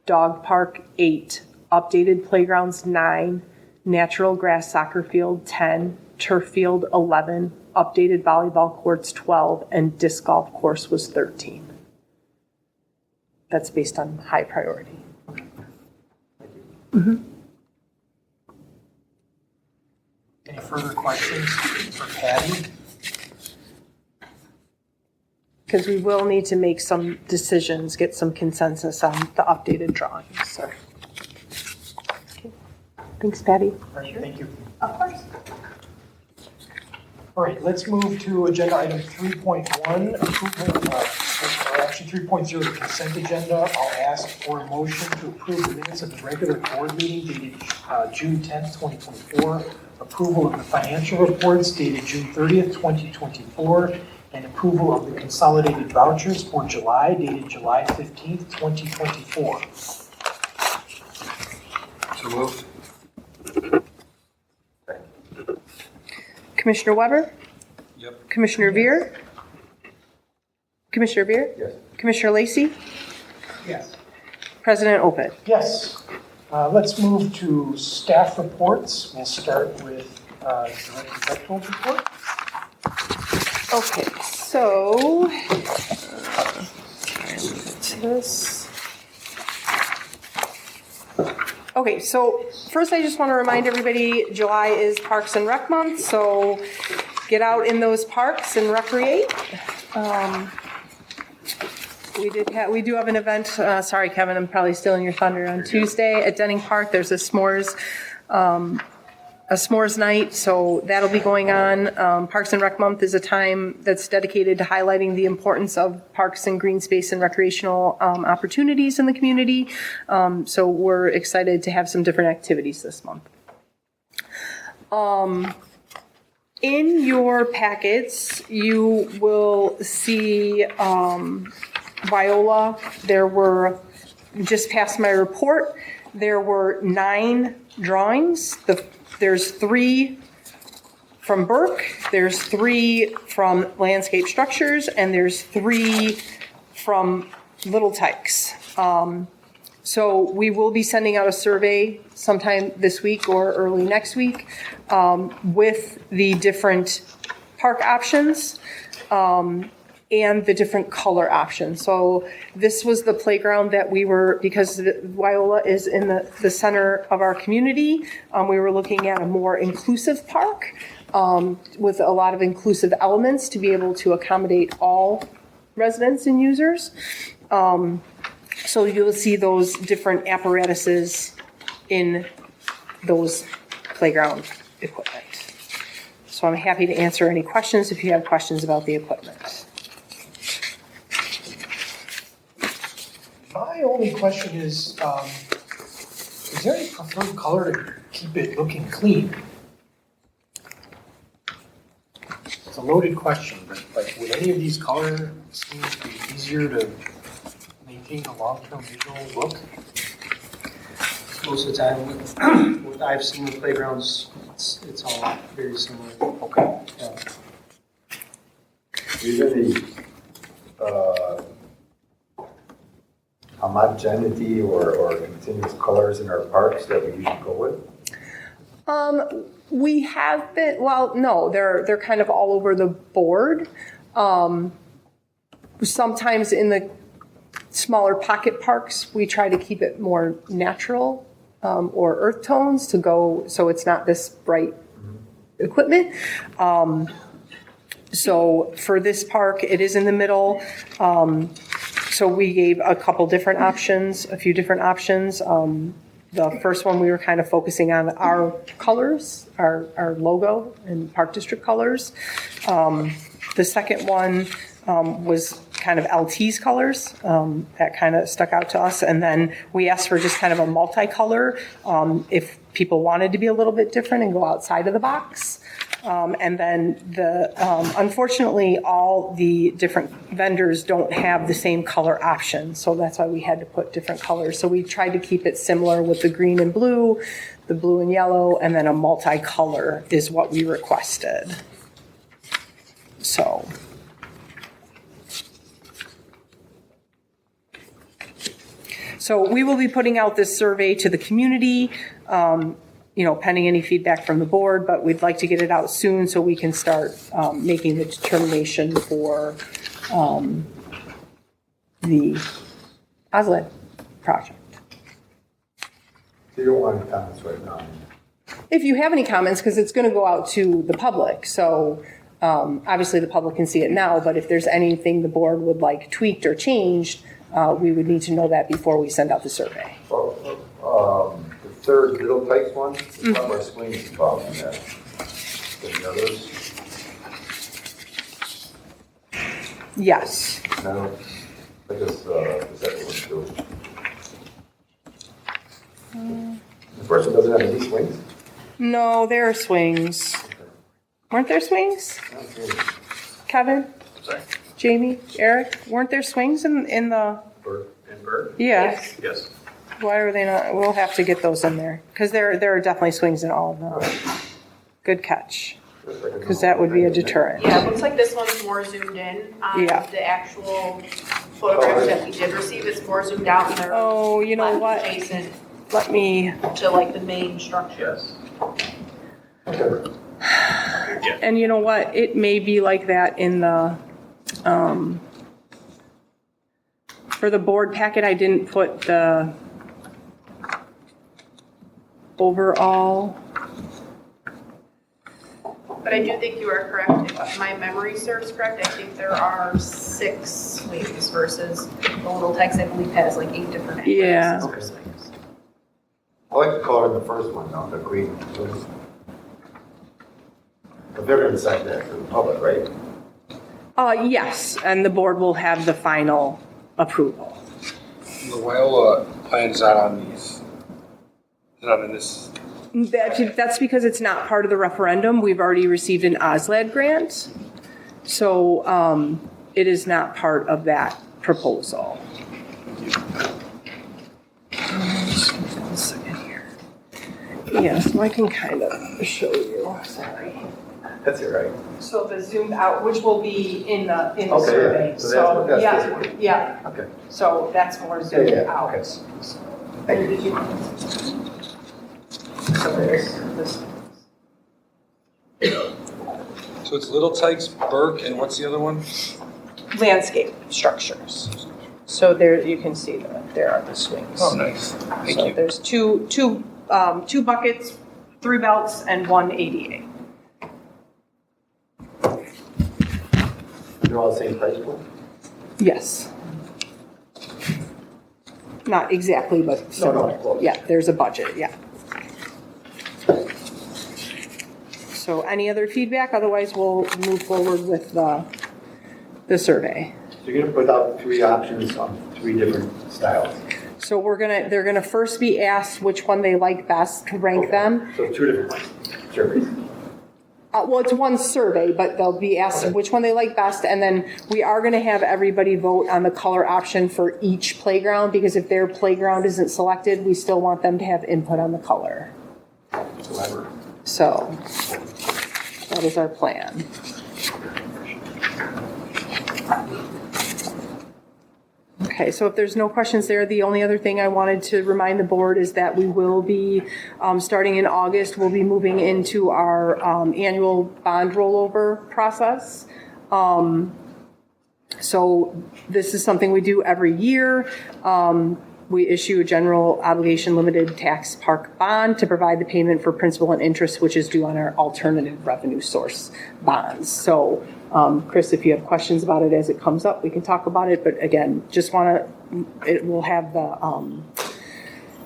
dog park 8, updated playgrounds 9, natural grass soccer field 10, turf field 11, updated volleyball courts 12, and disc golf course was 13. That's based on high priority. Mm-hmm. Any further questions for Patty? Because we will need to make some decisions, get some consensus on the updated drawings. So. Okay. Thanks, Patty. All right, thank you. Of course. All right, let's move to agenda item 3.1, approval, or actually 3.0, the consent agenda. I'll ask for a motion to approve the minutes of the regular board meeting dated June 10th, 2024, approval of the financial reports dated June 30th, 2024, and approval of the consolidated vouchers for July dated July 15th, 2024. So moved. Commissioner Weber? Yep. Commissioner Veer? Commissioner Veer? Yes. Commissioner Lacey? Yes. President Opeth? Yes. Let's move to staff reports. We'll start with Director Bechtold's report. Okay, so this. Okay, so first I just want to remind everybody, July is Parks and Rec Month, so get out in those parks and recreate. We do have an event. Sorry, Kevin, I'm probably stealing your thunder. On Tuesday at Denning Park, there's a s'mores night, so that'll be going on. Parks and Rec Month is a time that's dedicated to highlighting the importance of parks and green space and recreational opportunities in the community. So we're excited to have some different activities this month. In your packets, you will see Wyola. There were, just past my report, there were 9 drawings. There's 3 from Burke, there's 3 from Landscape Structures, and there's 3 from Little Tykes. So we will be sending out a survey sometime this week or early next week with the different park options and the different color options. So this was the playground that we were, because Wyola is in the center of our community, we were looking at a more inclusive park with a lot of inclusive elements to be able to accommodate all residents and users. So you'll see those different apparatuses in those playground equipment. So I'm happy to answer any questions if you have questions about the equipment. My only question is there any preferred color to keep it looking clean? It's a loaded question, but like, would any of these colors seem to be easier to maintain a long-term visual look? Most of the time, what I've seen with playgrounds, it's all very similar. Okay. Yeah. Usually, homogeneity or continuous colors in our parks that we usually go with? We have been, well, no, they're kind of all over the board. Sometimes in the smaller pocket parks, we try to keep it more natural or earth tones to go, so it's not this bright equipment. So for this park, it is in the middle. So we gave a few different options. The first one, we were kind of focusing on our colors, our logo and Park District colors. The second one was kind of LT's colors. That kind of stuck out to us. And then we asked for just kind of a multicolor if people wanted to be a little bit different and go outside of the box. And then unfortunately, all the different vendors don't have the same color option. So that's why we had to put different colors. So we tried to keep it similar with the green and blue, the blue and yellow, and then a multicolor is what we requested. So. So we will be putting out this survey to the community, pending any feedback from the board, but we'd like to get it out soon so we can start making the determination for the ASLED project. So you don't want any comments right now? If you have any comments, because it's going to go out to the public, so obviously the public can see it now, but if there's anything the board would like tweaked or changed, we would need to know that before we send out the survey. Well, the third Little Tykes one, the top of our swings involved in that. Any others? Yes. No? I guess the second one too. The first one doesn't have any swings? No, there are swings. Weren't there swings? Kevin? Sorry. Jamie? Eric? Weren't there swings in the... In Bird? Yeah. Yes. Why are they not? We'll have to get those in there. Because there are definitely swings in all of them. Good catch. Because that would be a deterrent. Yeah, it looks like this one's more zoomed in on Yeah. the actual photographs that we did receive. It's more zoomed out and they're Oh, you know left what? adjacent Let me... to like the main structure. Yes. And you know what? It may be like that in the... for the board packet, I didn't put the overall... But I do think you are correct. If my memory serves correct, I think there are 6 swings versus the Little Tex, I believe, has like 8 different entrances Yeah. for swings. I like the color in the first one, though, the green. But they're going to decide that for the public, right? Yes, and the board will have the final approval. The Wyola plan is not on these. It's not in this. That's because it's not part of the referendum. We've already received an OSLAD grant. So it is not part of that proposal. One second here. Yeah, so I can kind of show you. Sorry. That's it, right? So the zoomed out, which will be in the Okay, survey. yeah. So that's yeah, this one. yeah. Okay. So that's more zoomed Yeah, out. okay. And did you? So there's this. So it's Little Tykes, Burke, and what's the other one? Landscape structures. So there you can see that there are the swings. Oh, nice. Thank So you. there's two buckets, 3 belts, and 1 ADA. They're all the same price point? Yes. Not exactly, but similar. close. Yeah, there's a budget, yeah. So any other feedback? Otherwise, we'll move forward with the survey. So you're going to put out 3 options on 3 different styles? So they're gonna first be asked which one they like best to rank them. So 2 different ones, surveys? Well, it's one survey, but they'll be asked which one they like best, and then we are going to have everybody vote on the color option for each playground, because if their playground isn't selected, we still want them to have input on the color. Clever. So that is our plan. Okay. Okay, so if there's no questions there, the only other thing I wanted to remind the board is that we will be, starting in August, we'll be moving into our annual bond rollover process. So this is something we do every year. We issue a general obligation limited tax park bond to provide the payment for principal and interest, which is due on our alternative revenue source bonds. So, Chris, if you have questions about it as it comes up, we can talk about it. But again, just want to, it will have the,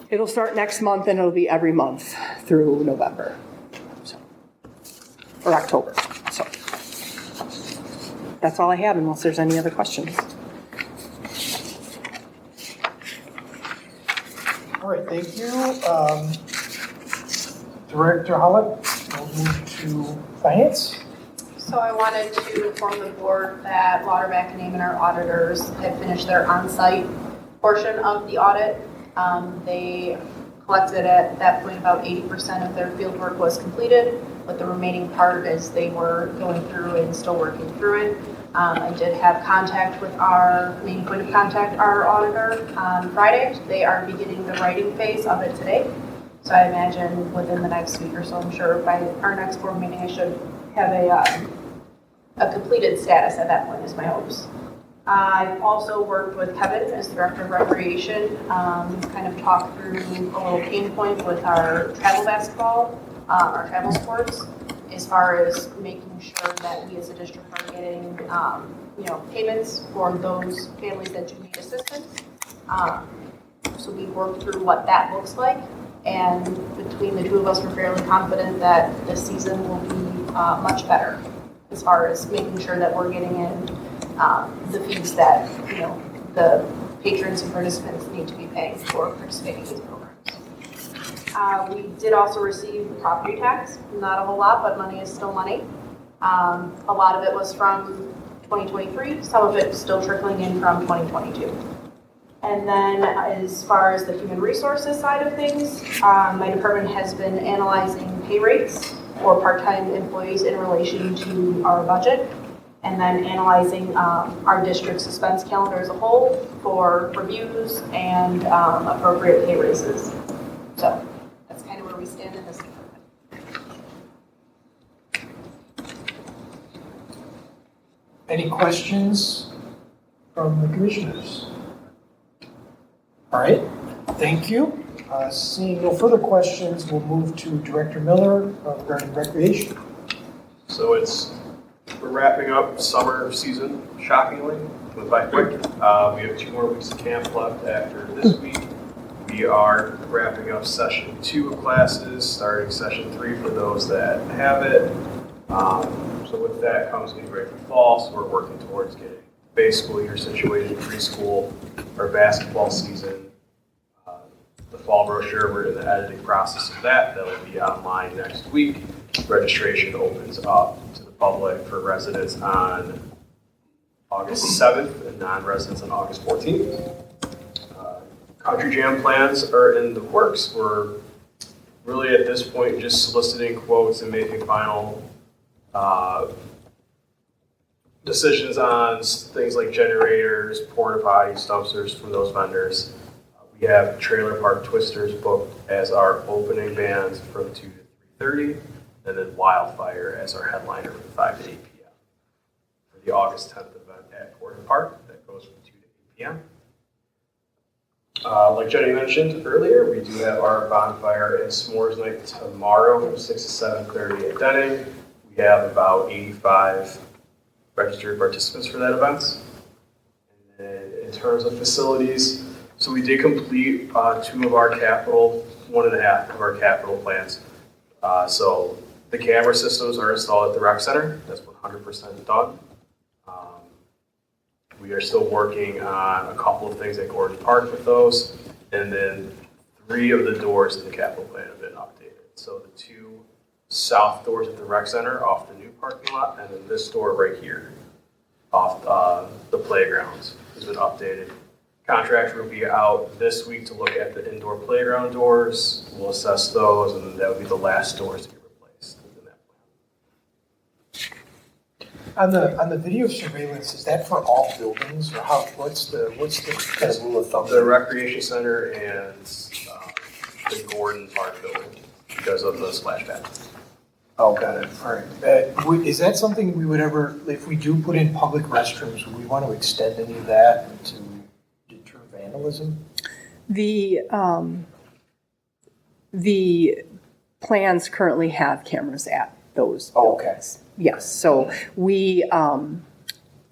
it'll start next month and it'll be every month through November, so, or October. So that's all I have unless there's any other questions. All right, thank you. Director Hollett, we'll move to finance. So I wanted to inform the board that Lauterbach and Amon, our auditors, had finished their on-site portion of the audit. They collected at that point about 80% of their field work was completed, but the remaining part as they were going through and still working through it. I did have contact with our main point of contact, our auditor, on Friday. They are beginning the writing phase of it today. So I imagine within the next week or so, I'm sure by our next board meeting, I should have a completed status at that point is my hopes. I've also worked with Kevin as Director of Recreation, kind of talked through a little pain point with our travel basketball, our travel sports, as far as making sure that we as a district are getting, payments for those families that do need assistance. So we worked through what that looks like, and between the two of us, we're fairly confident that this season will be much better as far as making sure that we're getting in the fees that, the patrons and participants need to be paying for participating in these programs. We did also receive property tax, not a whole lot, but money is still money. A lot of it was from 2023, some of it still trickling in from 2022. And then as far as the human resources side of things, my department has been analyzing pay rates for part-time employees in relation to our budget, and then analyzing our district's expense calendar as a whole for reviews and appropriate pay raises. So that's kind of where we stand in this department. Any questions from the commissioners? All right, thank you. Seeing no further questions, we'll move to Director Miller regarding recreation. So we're wrapping up summer season, shockingly, went by quick. We have 2 more weeks of camp left after this week. We are wrapping up session 2 of classes, starting session 3 for those that have it. So with that comes getting ready for fall, so we're working towards getting base school year situated, preschool, our basketball season. The fall brochure, we're in the editing process of that. That will be online next week. Registration opens up to the public for residents on August 7th and non-residents on August 14th. Country Jam plans are in the works. We're really at this point just soliciting quotes and making final decisions on things like generators, porta potties, dumpsters from those vendors. We have Trailer Park Twisters booked as our opening bands from 2 to 3:30, and then Wildfire as our headliner from 5 to 8 p.m. For the August 10th event at Gordon Park, that goes from 2 to 8 p.m. Like Jenny mentioned earlier, we do have our bonfire and s'mores night tomorrow from 6 to 7:30 at Denning. We have about 85 registered participants for that event. And then in terms of facilities, so we did complete 2 of our capital, 1.5 of our capital plans. So the camera systems are installed at the rec center. That's 100% done. We are still working on a couple of things at Gilbert Park with those. And then 3 of the doors in the capital plan have been updated. So the 2 south doors at the rec center off the new parking lot, and then this door right here off the playgrounds has been updated. Contractor will be out this week to look at the indoor playground doors. We'll assess those, and that would be the last doors to get replaced within that plan. On the video surveillance, is that for all buildings, or what's the kind of rule of thumb? The recreation center and the Gordon Park building because of the splash pad. Oh, got it, all right. Is that something we would ever, if we do put in public restrooms, would we want to extend any of that to deter vandalism? The plans currently have cameras at those buildings. Yes, so we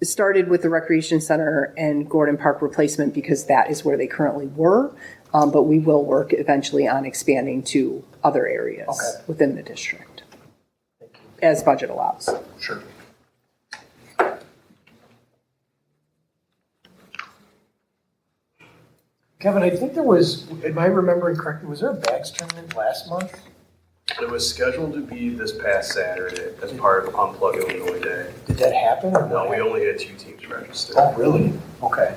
started with the Recreation Center and Gordon Park replacement because that is where they currently were, but we will work eventually on expanding to other areas within the district as budget allows. Sure. Kevin, I think there was, am I remembering correctly, was there a bags tournament last month? It was scheduled to be this past Saturday as part of Unplugged Illinois Day. Did that happen? Or No, we only had 2 teams registered. Oh, really? Okay.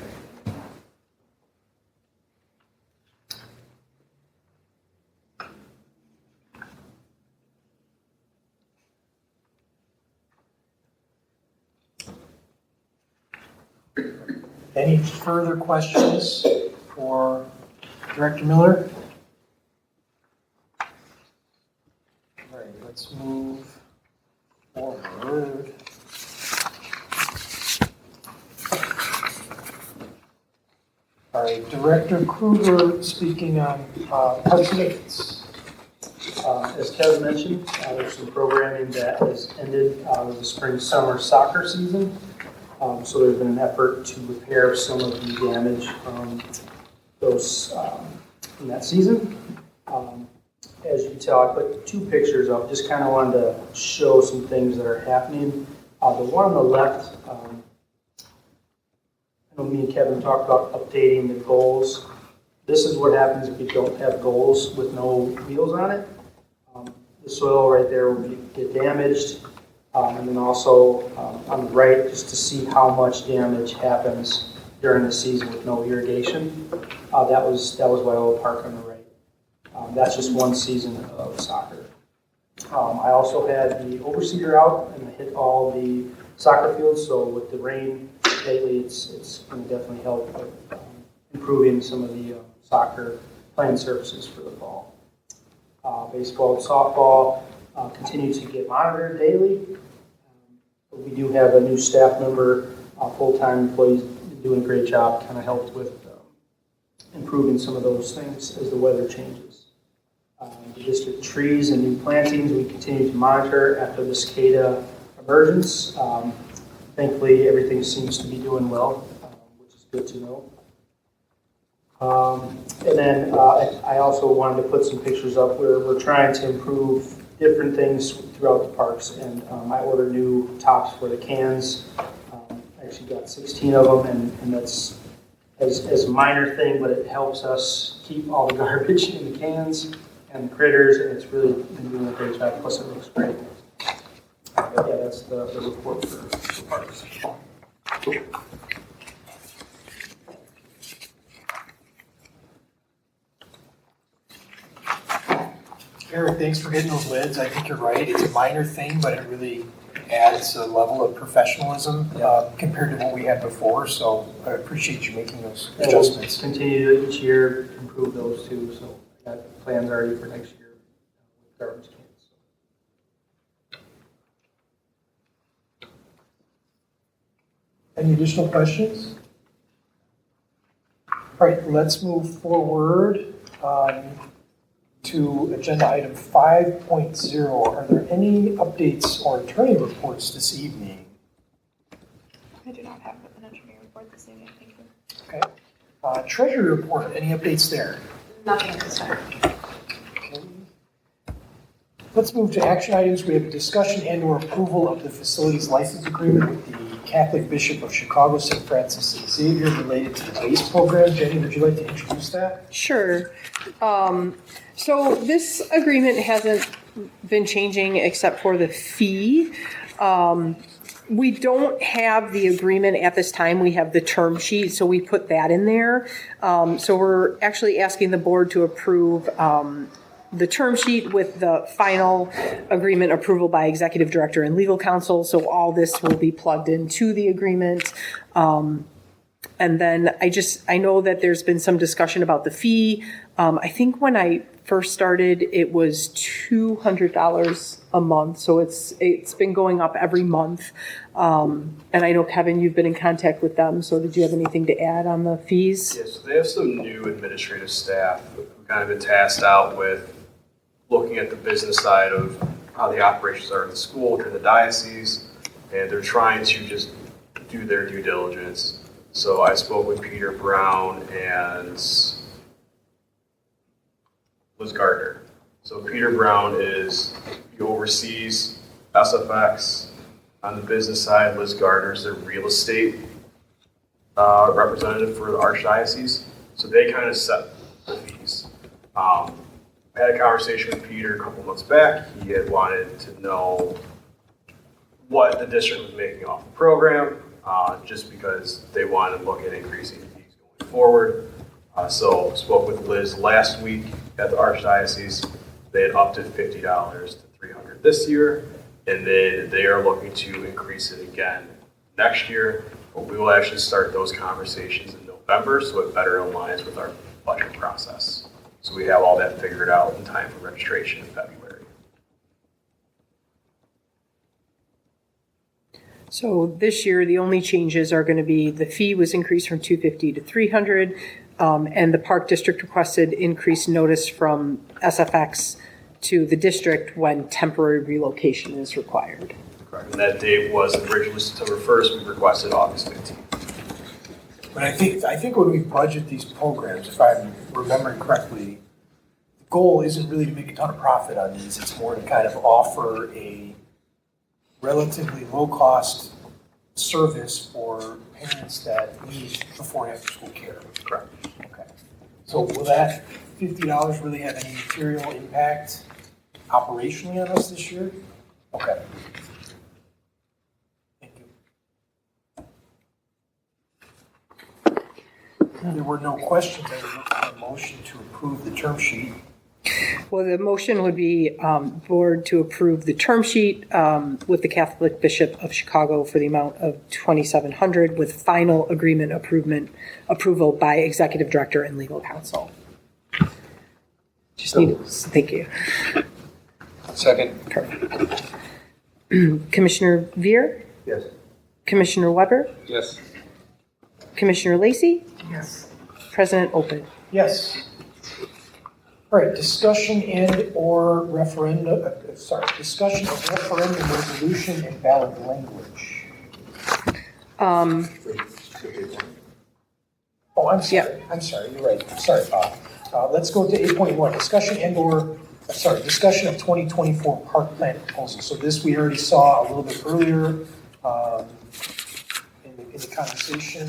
Any further questions for Director Miller? All right, let's move forward. All right, Director Kruger speaking on parks and maintenance. As Kevin mentioned, there's some programming that has ended with the spring-summer soccer season. So there's been an effort to repair some of the damage from those from that season. As you can tell, I put 2 pictures up. Just kind of wanted to show some things that are happening. The one on the left, I know me and Kevin talked about updating the goals. This is what happens if you don't have goals with no wheels on it. The soil right there will get damaged. And then also on the right, just to see how much damage happens during the season with no irrigation. That was Wyola Park on the right. That's just one season of soccer. I also had the overseer out and I hit all the soccer fields. So with the rain lately, it's going to definitely help with improving some of the soccer playing surfaces for the fall. Baseball and softball continue to get monitored daily. We do have a new staff member, full-time employees doing a great job, kind of helped with improving some of those things as the weather changes. The district trees and new plantings we continue to monitor after the cicada emergence. Thankfully, everything seems to be doing well, which is good to know. And then I also wanted to put some pictures up where we're trying to improve different things throughout the parks, and I ordered new tops for the cans. I actually got 16 of them, and that's as a minor thing, but it helps us keep all the garbage in the cans and the critters, and it's really been doing a great job, plus it looks great. But yeah, that's the report for parks. Cool. Eric, thanks for getting those lids. I think you're right. It's a minor thing, but it really adds a level of professionalism compared to what we had before. So I appreciate you making those adjustments. We'll continue to each year improve those too. So I got plans already for next year with garbage cans. Any additional questions? All right, let's move forward to agenda item 5.0. Are there any updates or attorney reports this evening? I do not have an engineering report this evening, thank you. Okay. Treasury report, any updates there? Nothing at this time. Okay. Let's move to action items. We have a discussion and or approval of the facilities license agreement with the Catholic Bishop of Chicago, St. Francis Xavier, related to the BASE program. Jenny, would you like to introduce that? Sure. So this agreement hasn't been changing except for the fee. We don't have the agreement at this time. We have the term sheet, so we put that in there. So we're actually asking the board to approve the term sheet with the final agreement approval by executive director and legal counsel. So all this will be plugged into the agreement. And then I know that there's been some discussion about the fee. I think when I first started, it was $200 a month. So it's been going up every month. And I know, Kevin, you've been in contact with them. So did you have anything to add on the fees? Yes, so they have some new administrative staff who kind of been tasked out with looking at the business side of how the operations are in the school within the diocese. And they're trying to just do their due diligence. So I spoke with Peter Brown and Liz Gardner. So Peter Brown he oversees SFX on the business side. Liz Gardner is their real estate representative for the Archdiocese. So they kind of set the fees. I had a conversation with Peter a couple months back. He had wanted to know what the district was making off the program. Just because they want to look at increasing fees going forward. So spoke with Liz last week at the Archdiocese. They had upped it $50 to $300 this year, and then they are looking to increase it again next year. But we will actually start those conversations in November, so it better aligns with our budget process. So we have all that figured out in time for registration in February. So this year, the only changes are going to be the fee was increased from $250 to $300, and the Park District requested increased notice from SFX to the district when temporary relocation is required. Correct. And that date was originally September 1st. We requested August 15th. But I think when we budget these programs, if I'm remembering correctly, the goal isn't really to make a ton of profit on these. It's more to kind of offer a relatively low-cost service for parents that need before and after school care. Correct. Okay. So will that $50 really have any material impact operationally on us this year? Okay. Thank you. There were no questions. I would look for a motion to approve the term sheet. Well, the motion would be board to approve the term sheet with the Catholic Bishop of Chicago for the amount of $2,700 with final agreement approval by executive director and legal counsel. Thank you. Second. Perfect. Commissioner Veer? Yes. Commissioner Weber? Yes. Commissioner Lacey? Yes. President Open? Yes. All right, discussion and/or discussion of referendum resolution and ballot language. Oh, I'm sorry. Yeah. I'm sorry. You're right. Sorry, Bob. Let's go to 8.1, discussion of 2024 park plan proposal. So this we already saw a little bit earlier in the conversation.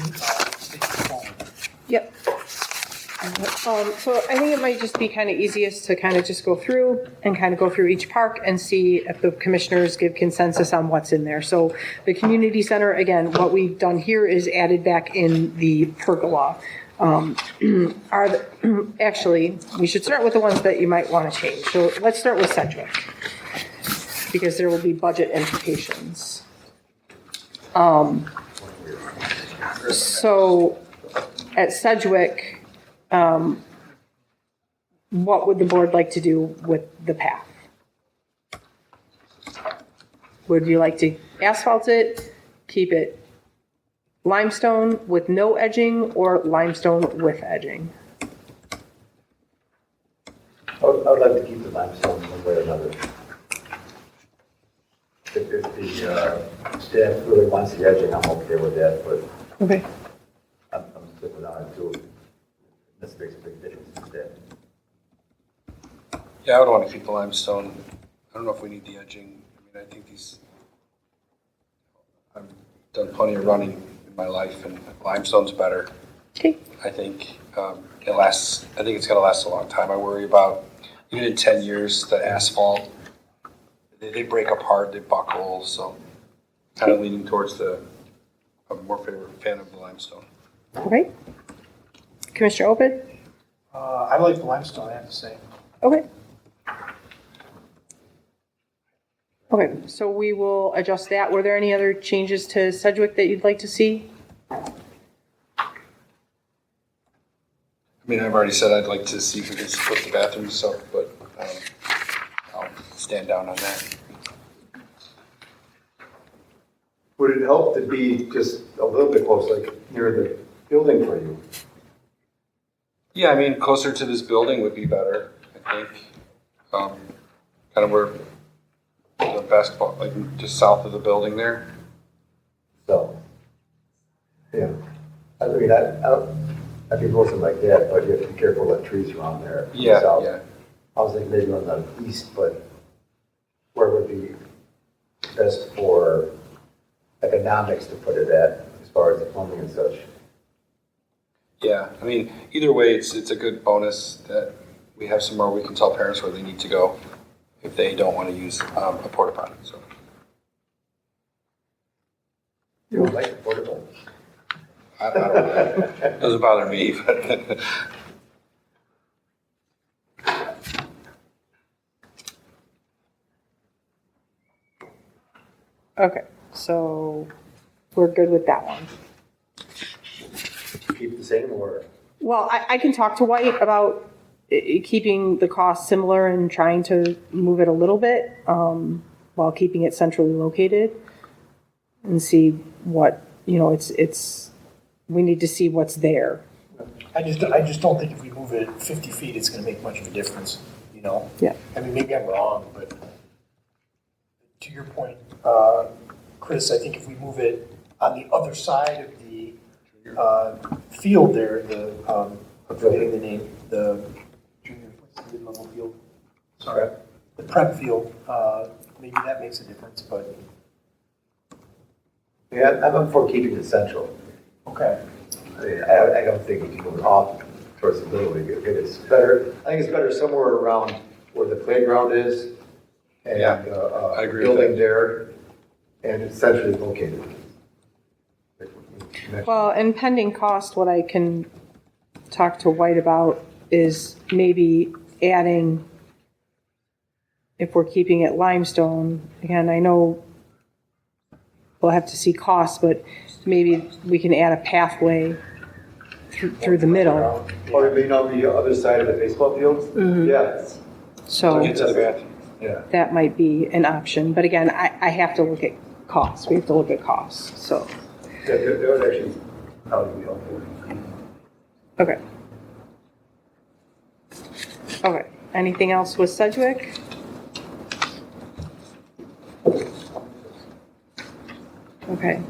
Yep. So I think it might just be kind of easiest to kind of just go through each park and see if the commissioners give consensus on what's in there. So the community center, again, what we've done here is added back in the pergola. Actually, we should start with the ones that you might want to change. So let's start with Sedwick, because there will be budget implications. So at Sedgwick, what would the board like to do with the path? Would you like to asphalt it, keep it limestone with no edging, or limestone with edging? I would like to keep the limestone one way or another. If the staff really wants the edging, I'm okay with that, but Okay. I'm sticking on it too. This makes a big difference instead. Yeah, I would want to keep the limestone. I don't know if we need the edging. I mean, I think I've done plenty of running in my life, and limestone's better. Okay. I think it lasts. I think it's going to last a long time. I worry about even in 10 years the asphalt. They break apart, they buckle. So, kind of leaning towards I'm more fan of the limestone. Okay. Commissioner Opeth? I like the limestone, I have to say. Okay. Okay, so we will adjust that. Were there any other changes to Sedgwick that you'd like to see? I mean, I've already said I'd like to see if we can split the bathrooms up, but I'll stand down on that. Would it help to be just a little bit close, like near the building for you? Yeah, I mean, closer to this building would be better, I think. Kind of where the basketball, like just south of the building there. So, yeah. I mean, I'd be closer like that, but you have to be careful of the trees around there. Yeah, South. yeah. I was thinking maybe on the east, but where would be best for economics to put it at, as far as the plumbing and such? Yeah, I mean, either way, it's a good bonus that we have somewhere we can tell parents where they need to go if they don't want to use a porta potty. So. You would like the portable? I don't know. It doesn't bother me, but Okay, so we're good with that one. Keep the same or? Well, I can talk to White about keeping the cost similar and trying to move it a little bit while keeping it centrally located and see what, we need to see what's there. I just don't think if we move it 50 feet, it's gonna make much of a difference, Yeah. I mean, maybe I'm wrong, but to your point, Chris, I think if we move it on the other side of the field there, I'm forgetting the name, the junior, what's the mid-level field? Sorry, the prep field, maybe that makes a difference, but. Yeah, I'm up for keeping it central. Okay. I mean, I don't think we can move it off towards the middle. It's better, I think it's better somewhere around where the playground is and Yeah, I agree with building that. there, and it's centrally located. Well, and pending cost, what I can talk to White about is maybe adding, if we're keeping it limestone, again, I know we'll have to see costs, but maybe we can add a pathway through the middle. Or maybe on the other side of the baseball field? Mhm. Yeah. So get to the bathroom. Yeah. that might be an option. But again, I have to look at costs. We have to look at costs, so. That would actually probably be helpful. Okay. Okay, anything else with Sedgwick? Okay.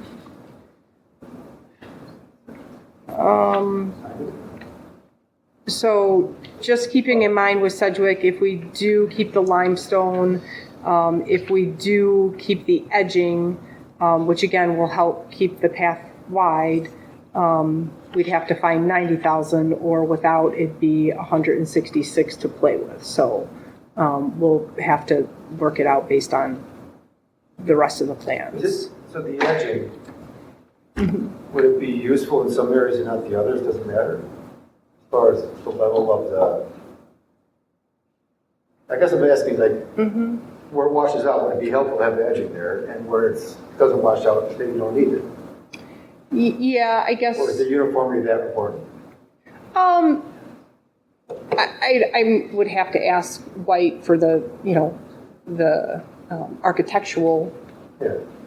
So just keeping in mind with Sedgwick, if we do keep the limestone, if we do keep the edging, which again will help keep the path wide, we'd have to find 90,000, or without it'd be 166 to play with. So we'll have to work it out based on the rest of the plans. So the edging, would it be useful in some areas and not the others? Doesn't matter? As far as the level of the, I guess I'm asking where it washes out, would it be helpful to have the edging there? And where it doesn't wash out, then you don't need it? Yeah, I guess. Or is the uniformity that important? I would have to ask White for the, architectural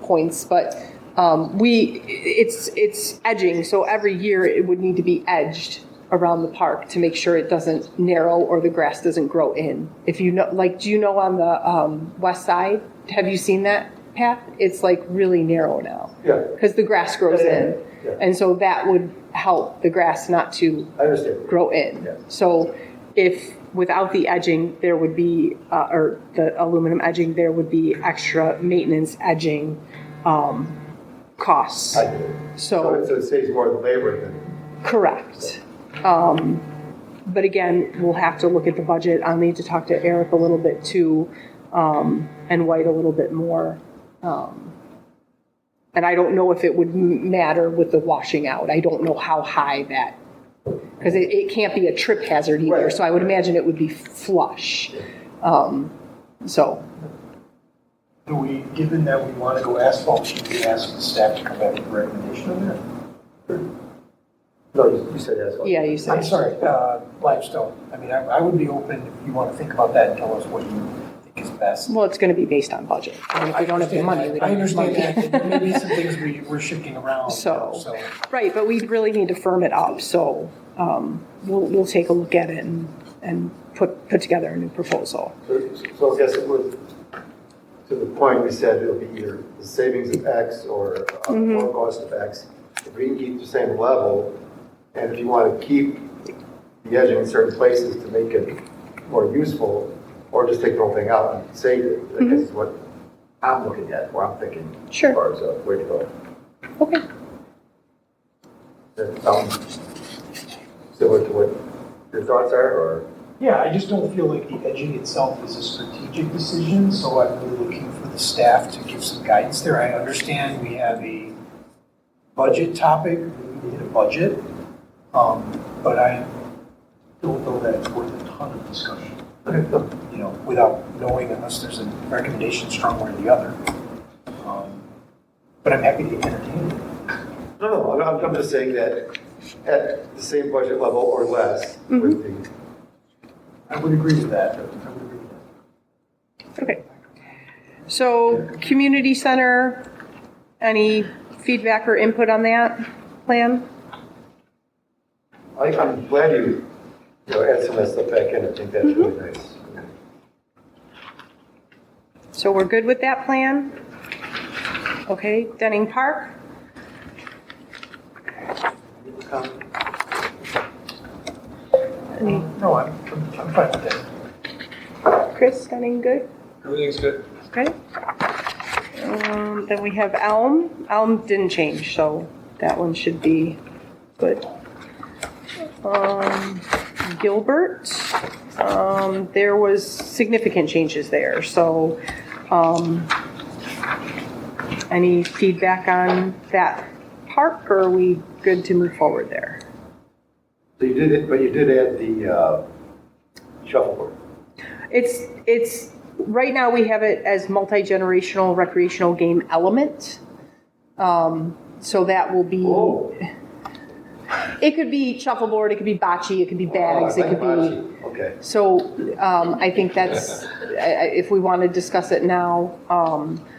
points, but it's edging, so every year it would need to be edged around the park to make sure it doesn't narrow or the grass doesn't grow in. If you know, do you know on the west side, have you seen that path? It's really narrow now. Yeah. Because the grass grows in. Yeah. And so that would help the grass not to I understand. grow in. Yeah. So if without the edging, there would be, or the aluminum edging, there would be extra maintenance edging costs. I get it. So it saves more of the labor than. Correct. But again, we'll have to look at the budget. I'll need to talk to Eric a little bit too, and White a little bit more. And I don't know if it would matter with the washing out. I don't know how high that, because it can't be a trip hazard either. Right. So I would imagine it would be flush. So Do we, given that we want to go asphalt, should we ask the staff to come back with a recommendation on that? No, you said asphalt. Yeah, you I'm said. sorry, limestone. I mean, I would be open if you want to think about that and tell us what you think is best. Well, it's going to be based on budget. I mean, if we don't have the money, we don't I have the money. understand that, and maybe some things we're shifting around. So, right, but we really need to firm it up, so we'll take a look at it and put together a new proposal. So I guess it would, to the point we said, it'll be either the savings of X or a more cost of X. If we can keep the same level, and if you want to keep the edging in certain places to make it more useful, or just take the whole thing out and save it, I guess is what I'm looking at, or I'm thinking. Sure. As far as a way to go. Okay. Does that sound similar to what your thoughts are, or? Yeah, I just don't feel like the edging itself is a strategic decision, so I'm really looking for the staff to give some guidance there. I understand we have a budget topic, we need to hit a budget, but I don't know that it's worth a ton of discussion. You know, without knowing, unless there's a recommendation strong one or the other. But I'm happy to entertain it. No, I'm just saying that at the same budget level or less would be. I would agree with that. Okay. So, community center, any feedback or input on that plan? I'm glad you add some of that stuff back in. I think that's really nice. So we're good with that plan? Okay, Denning Park? No, I'm fine with that. Chris, Denning, good? Everything's good. Okay. Then we have Elm. Elm didn't change, so that one should be good. Gilbert, there was significant changes there, so any feedback on that park, or are we good to move forward there? So you did it, but you did add the shuffleboard. It's right now we have it as multi-generational recreational game element. So that will be. Oh. It could be shuffleboard, it could be bocce, it could be bags, it could be. Okay. So I think that's if we want to discuss it now,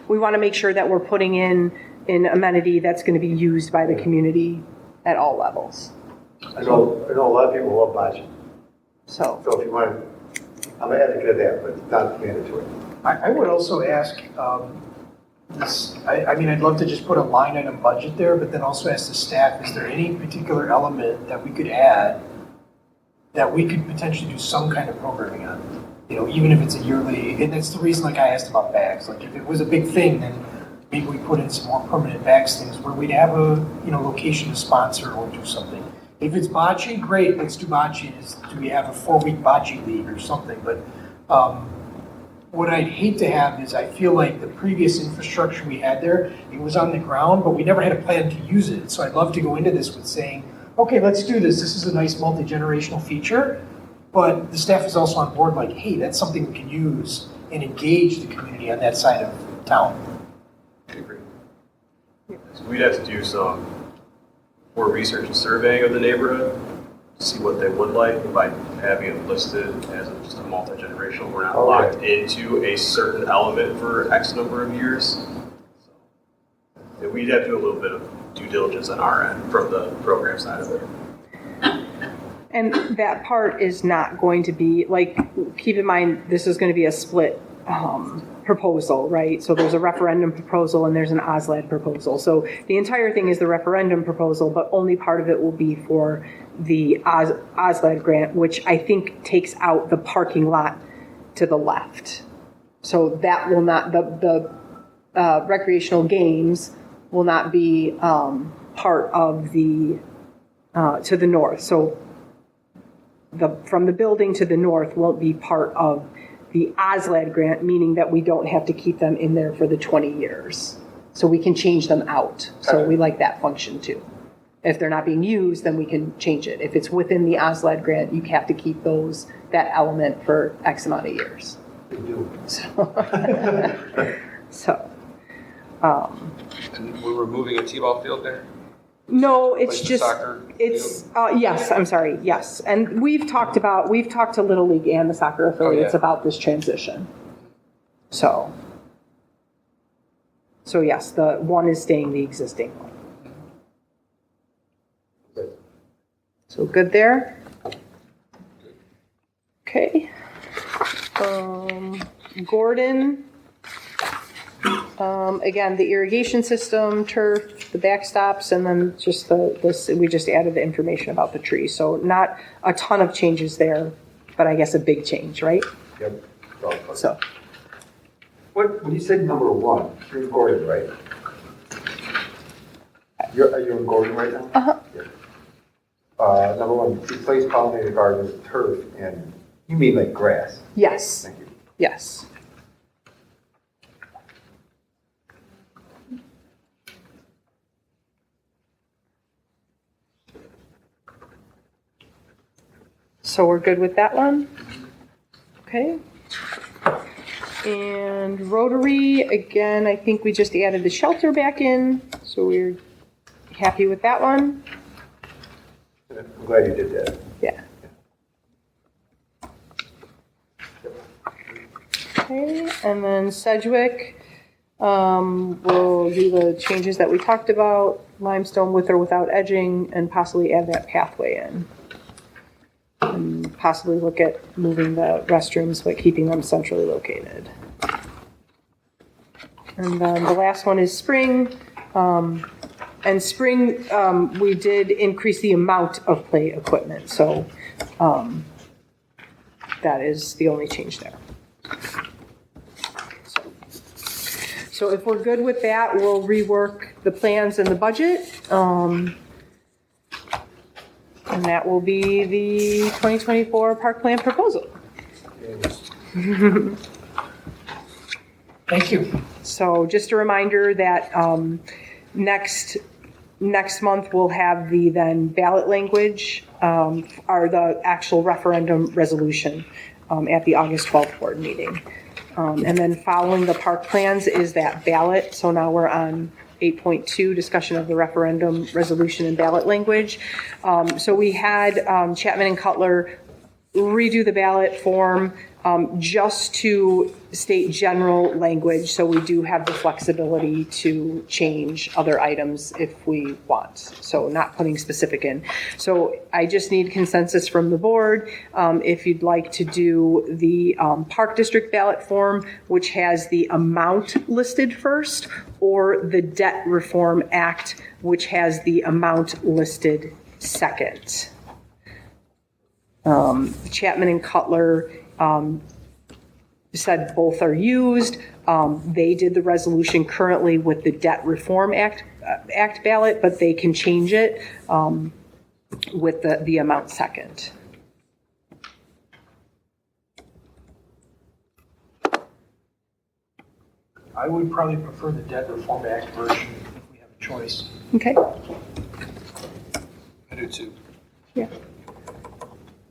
we want to make sure that we're putting in an amenity that's going to be used by the community at all levels. I know a lot of people love bocce. So if you want, I'm an advocate of that, but it's not mandatory. I would also ask, I mean, I'd love to just put a line item budget there, but then also ask the staff, is there any particular element that we could add that we could potentially do some kind of programming on? You know, even if it's a yearly, and that's the reason, like I asked about bags. Like if it was a big thing, then maybe we put in some more permanent bags things where we'd have a, location to sponsor or do something. If it's bocce, great, let's do bocce. Do we have a 4-week bocce league or something? But what I'd hate to have is I feel like the previous infrastructure we had there, it was on the ground, but we never had a plan to use it. So I'd love to go into this with saying, okay, let's do this. This is a nice multi-generational feature, but the staff is also on board like, hey, that's something we can use and engage the community on that side of town. I agree. So we'd have to do some more research and surveying of the neighborhood, see what they would like by having it listed as just a multi-generational. We're not locked into a certain element for X number of years. So we'd have to do a little bit of due diligence on our end from the program side of it. And that part is not going to be, like, keep in mind, this is going to be a split proposal, right? So there's a referendum proposal and there's an OSLAD proposal. So the entire thing is the referendum proposal, but only part of it will be for the OSLAD grant, which I think takes out the parking lot to the left. So that will not, the recreational games will not be part of the, to the north. So from the building to the north won't be part of the OSLAD grant, meaning that we don't have to keep them in there for the 20 years. So we can change them out. So we like that function too. If they're not being used, then we can change it. If it's within the OSLAD grant, you have to keep that element for X amount of years. We do. So, So, And we're removing a T-ball field there? no, it's Like the just, soccer it's, yes, I'm sorry, yes. And we've talked to Little League and the soccer affiliates yeah. about this transition. So yes, the one is staying the existing one. So good there? Okay. Gordon, again, the irrigation system, turf, the backstops, and then just we just added the information about the tree. So not a ton of changes there, but I guess a big change, right? Yep. So, When you said number one, you're in Gordon, right? Are you in Gordon right now? uh-huh. Yeah. Number one, replace pollinated gardens with turf, and you mean like grass? Yes, Thank you. yes. So we're good with that one? Okay. And Rotary, again, I think we just added the shelter back in, so we're happy with that one. I'm glad you did that. Yeah. Okay, and then Sedgwick, we'll do the changes that we talked about, limestone with or without edging, and possibly add that pathway in. And possibly look at moving the restrooms, but keeping them centrally located. And then the last one is Spring. And Spring, we did increase the amount of play equipment, so that is the only change there. So if we're good with that, we'll rework the plans and the budget. And that will be the 2024 park plan proposal. Thank you. So just a reminder that next month we'll have the then ballot language, or the actual referendum resolution at the August 12th board meeting. And then following the park plans is that ballot. So now we're on 8.2, discussion of the referendum resolution and ballot language. So we had Chapman and Cutler redo the ballot form just to state general language. So we do have the flexibility to change other items if we want. So not putting specific in. So I just need consensus from the board if you'd like to do the Park District ballot form, which has the amount listed first, or the Debt Reform Act, which has the amount listed second. Chapman and Cutler said both are used. They did the resolution currently with the Debt Reform Act ballot, but they can change it with the amount second. I would probably prefer the Debt Reform Act version if we have a choice. Okay. I do too. Yeah.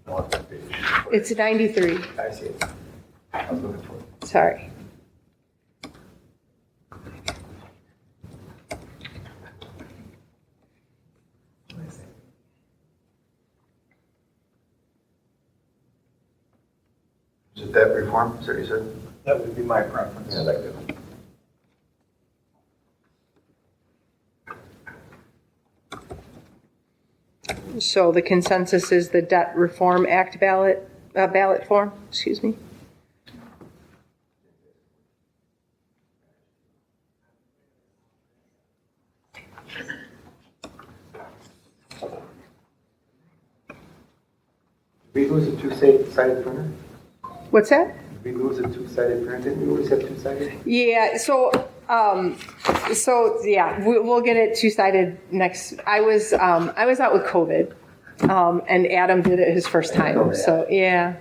North of the page. It's 93. I see it. I was looking for it. Sorry. Is it that reform, is that what you said? That would be my preference. Yeah, I like that. So the consensus is the Debt Reform Act ballot form, excuse me. Did we lose a two-sided printer? What's that? Did we lose a two-sided printer? Didn't we always have two-sided? Yeah, so yeah, we'll get it two-sided next. I was out with COVID, and Adam did it his first time. So yeah,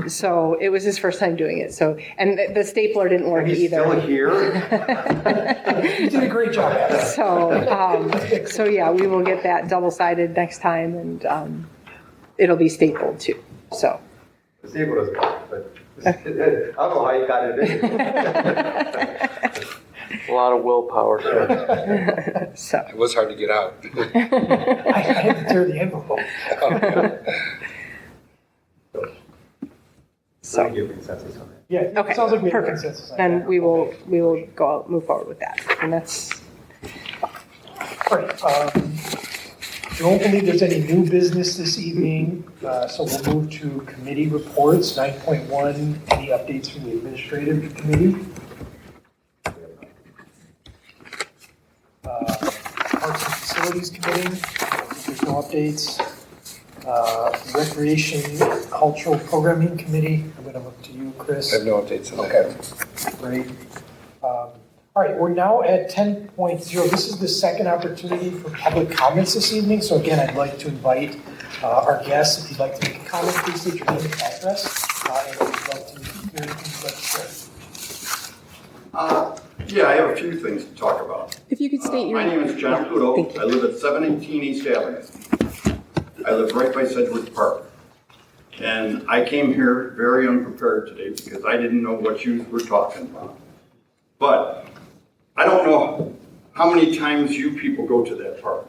so it was his first time doing it. So and the stapler didn't work He's either. still here? You did a great job at it. So yeah, we will get that double-sided next time, and it'll be stapled too. So The staple doesn't work, but I don't know how you got it in. A lot of willpower. So, It was hard to get out. I had to tear the envelope. So give consensus on that. Yeah, Okay, it sounds like we have a perfect. consensus on then that. we will move forward with that. And that's, All right, don't believe there's any new business this evening, so we'll move to committee reports. 9.1, any updates from the administrative committee? Parks and Facilities Committee, there's no updates. Recreation Cultural Programming Committee, I'm going to look to you, Chris. I have no updates on that. Great. All right, we're now at 10.0. This is the second opportunity for public comments this evening. So again, I'd like to invite our guests, if you'd like to make a comment, please state your name and address. And if you'd like to hear anything you'd like to share. Yeah, I have a few things to talk about. if you could state your My name is John Kudo. Thank you. I live at 718 East Avenue. I live right by Sedwick Park. And I came here very unprepared today because I didn't know what you were talking about. But I don't know how many times you people go to that park.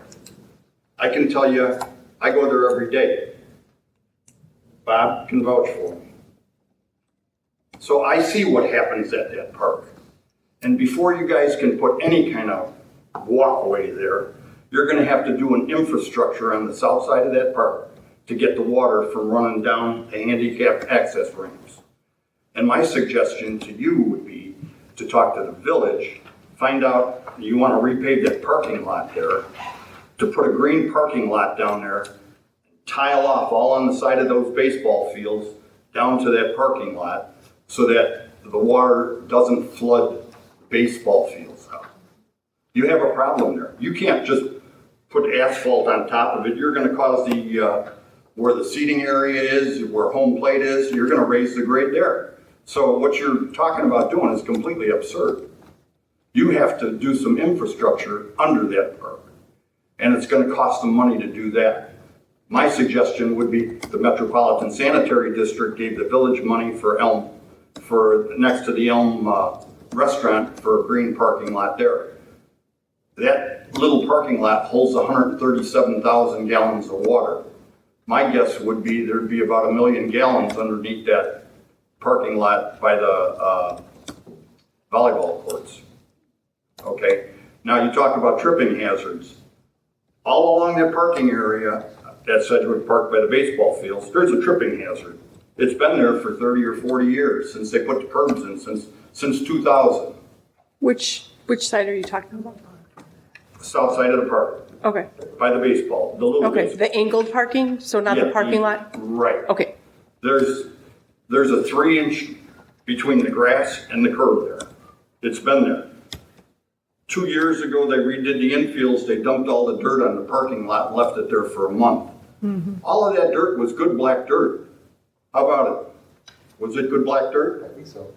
I can tell you, I go there every day. Bob can vouch for me. So I see what happens at that park. And before you guys can put any kind of walkway there, you're going to have to do an infrastructure on the south side of that park to get the water from running down the handicapped access ramps. And my suggestion to you would be to talk to the village, find out you want to repave that parking lot there, to put a green parking lot down there, tile off all on the side of those baseball fields down to that parking lot so that the water doesn't flood baseball fields out. You have a problem there. You can't just put asphalt on top of it. You're going to cause the where the seating area is, where home plate is, you're going to raise the grade there. So what you're talking about doing is completely absurd. You have to do some infrastructure under that park, and it's going to cost some money to do that. My suggestion would be the Metropolitan Sanitary District gave the village money for next to the Elm restaurant for a green parking lot there. That little parking lot holds 137,000 gallons of water. My guess would be there'd be about 1 million gallons underneath that parking lot by the volleyball courts. Okay, now you talk about tripping hazards. All along that parking area at Sedwick Park by the baseball fields, there's a tripping hazard. It's been there for 30 or 40 years since they put the curbs in, since 2000. Which side are you talking about? South side of the park, Okay, by the baseball, the little okay, baseball. the angled parking, so not the Yeah, parking lot? Right. Okay, There's a 3-inch between the grass and the curb there. It's been there. 2 years ago, they redid the infields. They dumped all the dirt on the parking lot and left it there for a month. All of that dirt was good black dirt. How about it? Was it good black dirt? I think so.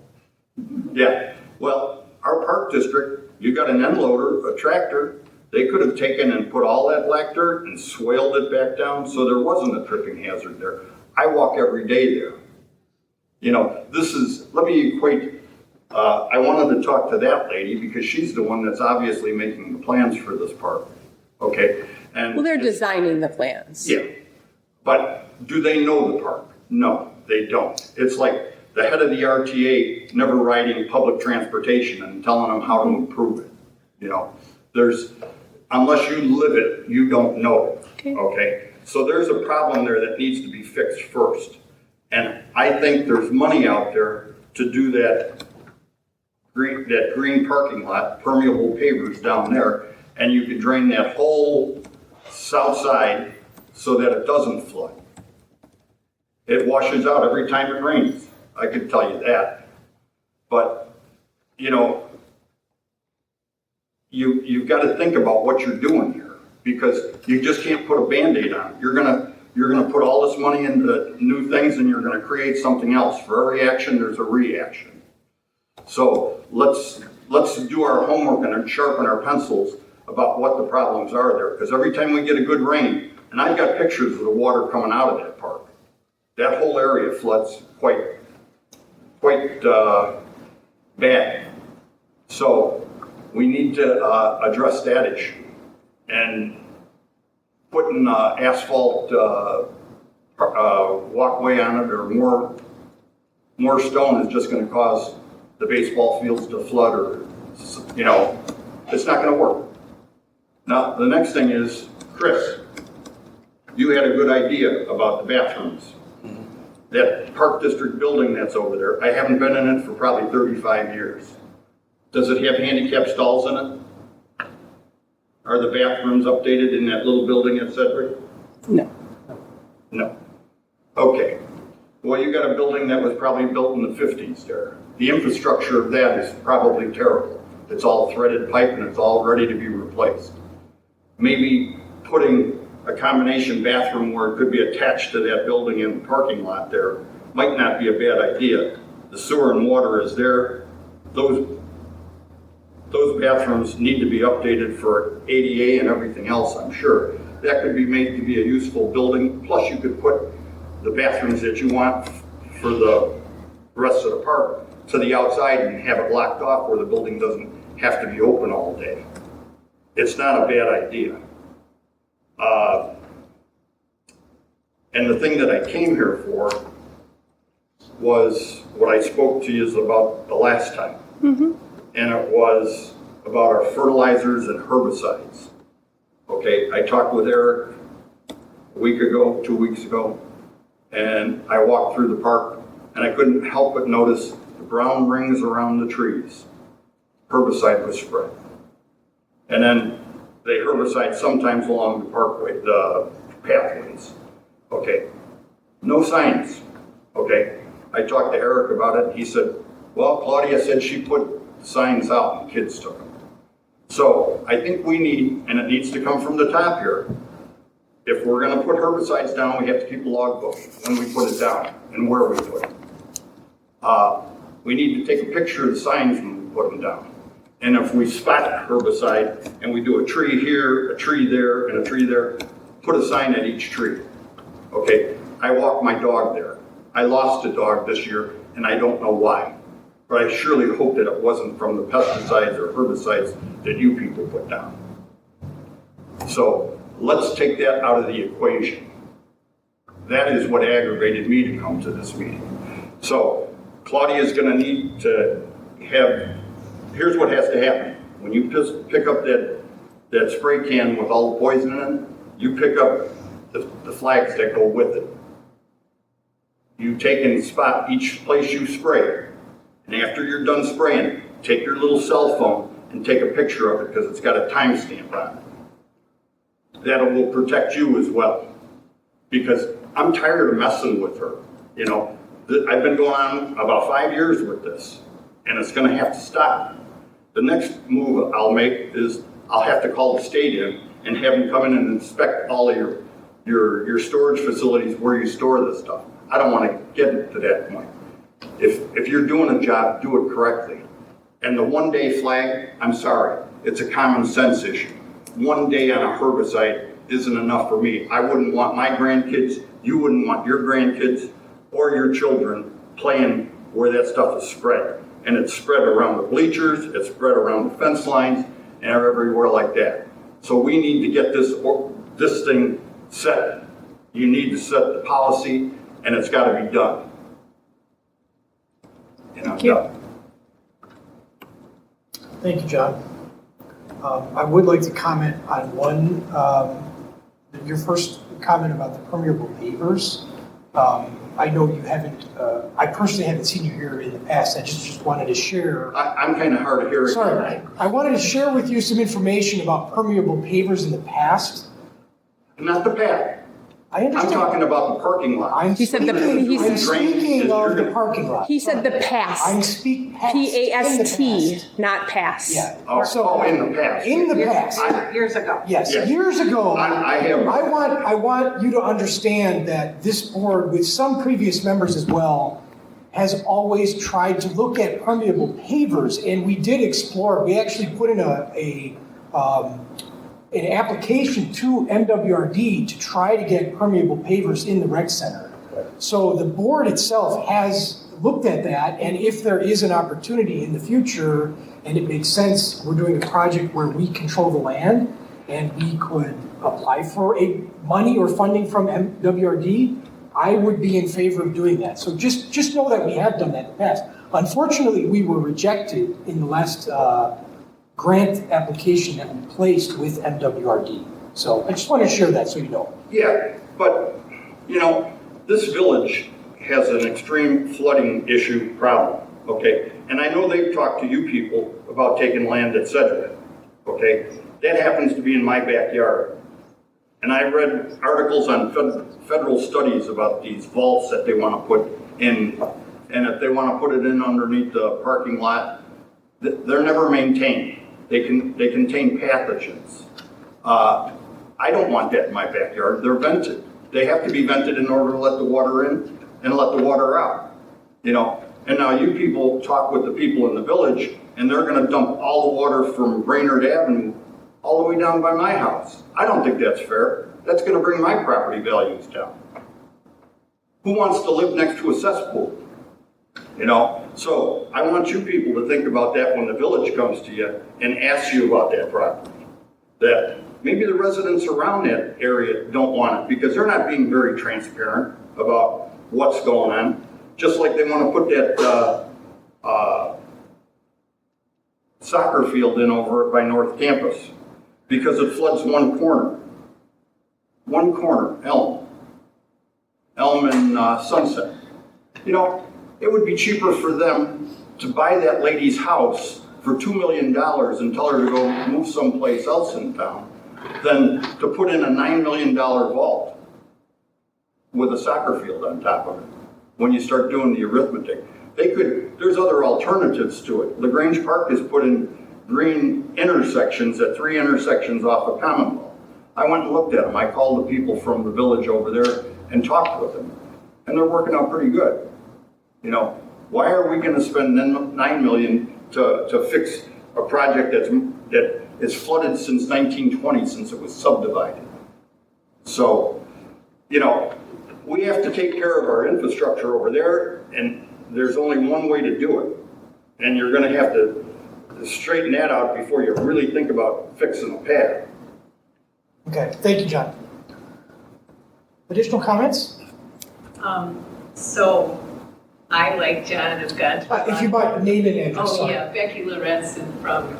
Yeah. Well, our park district, you got an end loader, a tractor. They could have taken and put all that black dirt and swaled it back down so there wasn't a tripping hazard there. I walk every day there. You know, let me equate, I wanted to talk to that lady because she's the one that's obviously making the plans for this park. Okay? And well, they're designing the plans. yeah. But do they know the park? No, they don't. It's like the head of the RTA never riding public transportation and telling them how to improve it. You know, unless you live it, you don't know it. Okay? So there's a problem there that needs to be fixed first. And I think there's money out there to do that green parking lot, permeable pavers down there, and you could drain that whole south side so that it doesn't flood. It washes out every time it rains. I could tell you that. But, you know, you've got to think about what you're doing here because you just can't put a Band-Aid on it. You're gonna put all this money into new things and you're gonna create something else. For every action, there's a reaction. So let's do our homework and sharpen our pencils about what the problems are there. Because every time we get a good rain, and I've got pictures of the water coming out of that park, that whole area floods quite quite bad. So we need to address that issue. And putting asphalt walkway on it or more stone is just going to cause the baseball fields to flood, or, you know, it's not going to work. Now, the next thing is, Chris, you had a good idea about the bathrooms. That Park District building that's over there, I haven't been in it for probably 35 years. Does it have handicap stalls in it? Are the bathrooms updated in that little building at Sedwick? No. No. Okay. Well, you got a building that was probably built in the 50s there. The infrastructure of that is probably terrible. It's all threaded pipe and it's all ready to be replaced. Maybe putting a combination bathroom where it could be attached to that building in the parking lot there might not be a bad idea. The sewer and water is there. Those bathrooms need to be updated for ADA and everything else, I'm sure. That could be made to be a useful building. Plus you could put the bathrooms that you want for the rest of the park to the outside and have it blocked off where the building doesn't have to be open all day. It's not a bad idea. And the thing that I came here for was what I spoke to you about the last time. And it was about our fertilizers and herbicides. Okay, I talked with Eric a week ago, 2 weeks ago, and I walked through the park and I couldn't help but notice the brown rings around the trees. Herbicide was spread. And then they herbicide sometimes along the parkway, the pathways. Okay, no signs. Okay, I talked to Eric about it. He said, well, Claudia said she put signs out and kids took them. So I think we need, and it needs to come from the top here, if we're going to put herbicides down, we have to keep a logbook when we put it down and where we put it. We need to take a picture of the signs when we put them down. And if we spot herbicide and we do a tree here, a tree there, and a tree there, put a sign at each tree. Okay, I walk my dog there. I lost a dog this year and I don't know why. But I surely hope that it wasn't from the pesticides or herbicides that you people put down. So let's take that out of the equation. That is what aggravated me to come to this meeting. So Claudia is going to need to have, here's what has to happen. When you pick up that spray can with all the poison in it, you pick up the flags that go with it. You take and spot each place you spray. And after you're done spraying, take your little cell phone and take a picture of it because it's got a timestamp on it. That will protect you as well. Because I'm tired of messing with her. You know, I've been going on about 5 years with this, and it's going to have to stop. The next move I'll make is I'll have to call the state in and have them come in and inspect all of your storage facilities where you store this stuff. I don't want to get to that point. If you're doing a job, do it correctly. And the one-day flag, I'm sorry, it's a common sense issue. 1 day on a herbicide isn't enough for me. I wouldn't want my grandkids, you wouldn't want your grandkids or your children playing where that stuff is spread. And it's spread around the bleachers, it's spread around the fence lines, and everywhere like that. So we need to get this thing set. You need to set the policy, and it's got to be done. And I'm done. Thank you, John. I would like to comment on one, your first comment about the permeable pavers. I know you haven't, I personally haven't seen you here in the past. I just wanted to share. I'm kind of hard of hearing. Sorry, I wanted to share with you some information about permeable pavers in the past. Not the pad. I understand. I'm talking about the parking lot. I'm speaking of the parking lot. He said the past. I'm speaking past. P-A-S-T, not pass. Yeah. In the past. In the past. Years ago. Yes, years ago. I want you to understand that this board, with some previous members as well, has always tried to look at permeable pavers, and we did explore. We actually put in an application to MWRD to try to get permeable pavers in the rec center. So the board itself has looked at that, and if there is an opportunity in the future, and it makes sense, we're doing a project where we control the land, and we could apply for money or funding from MWRD, I would be in favor of doing that. So just know that we have done that in the past. Unfortunately, we were rejected in the last grant application that we placed with MWRD. So I just want to share that so you know. Yeah, but, you know, this village has an extreme flooding issue problem, okay? And I know they've talked to you people about taking land at Sedwick, okay? That happens to be in my backyard. And I read articles on federal studies about these vaults that they want to put in, and if they want to put it in underneath the parking lot, they're never maintained. They contain pathogens. I don't want that in my backyard. They're vented. They have to be vented in order to let the water in and let the water out, you know. And now you people talk with the people in the village, and they're going to dump all the water from Brainerd Avenue all the way down by my house. I don't think that's fair. That's going to bring my property values down. Who wants to live next to a cesspool? You know, so I want you people to think about that when the village comes to you and asks you about that property. That maybe the residents around that area don't want it because they're not being very transparent about what's going on. Just like they want to put that soccer field in over by North Campus because it floods one corner. One corner, Elm and Sunset. You know, it would be cheaper for them to buy that lady's house for $2 million and tell her to go move someplace else in town than to put in a $9 million vault with a soccer field on top of it. When you start doing the arithmetic, there's other alternatives to it. The Grange Park has put in green intersections at 3 intersections off of Commonwealth. I went and looked at them. I called the people from the village over there and talked with them, and they're working out pretty good. You know, why are we going to spend $9 million to fix a project that is flooded since 1920, since it was subdivided? So, you know, we have to take care of our infrastructure over there, and there's only one way to do it. And you're going to have to straighten that out before you really think about fixing a pad. Okay, thank you, John. Additional comments? So I, like John, have got. If you might name and address. Oh, yeah, Becky Lorenzen from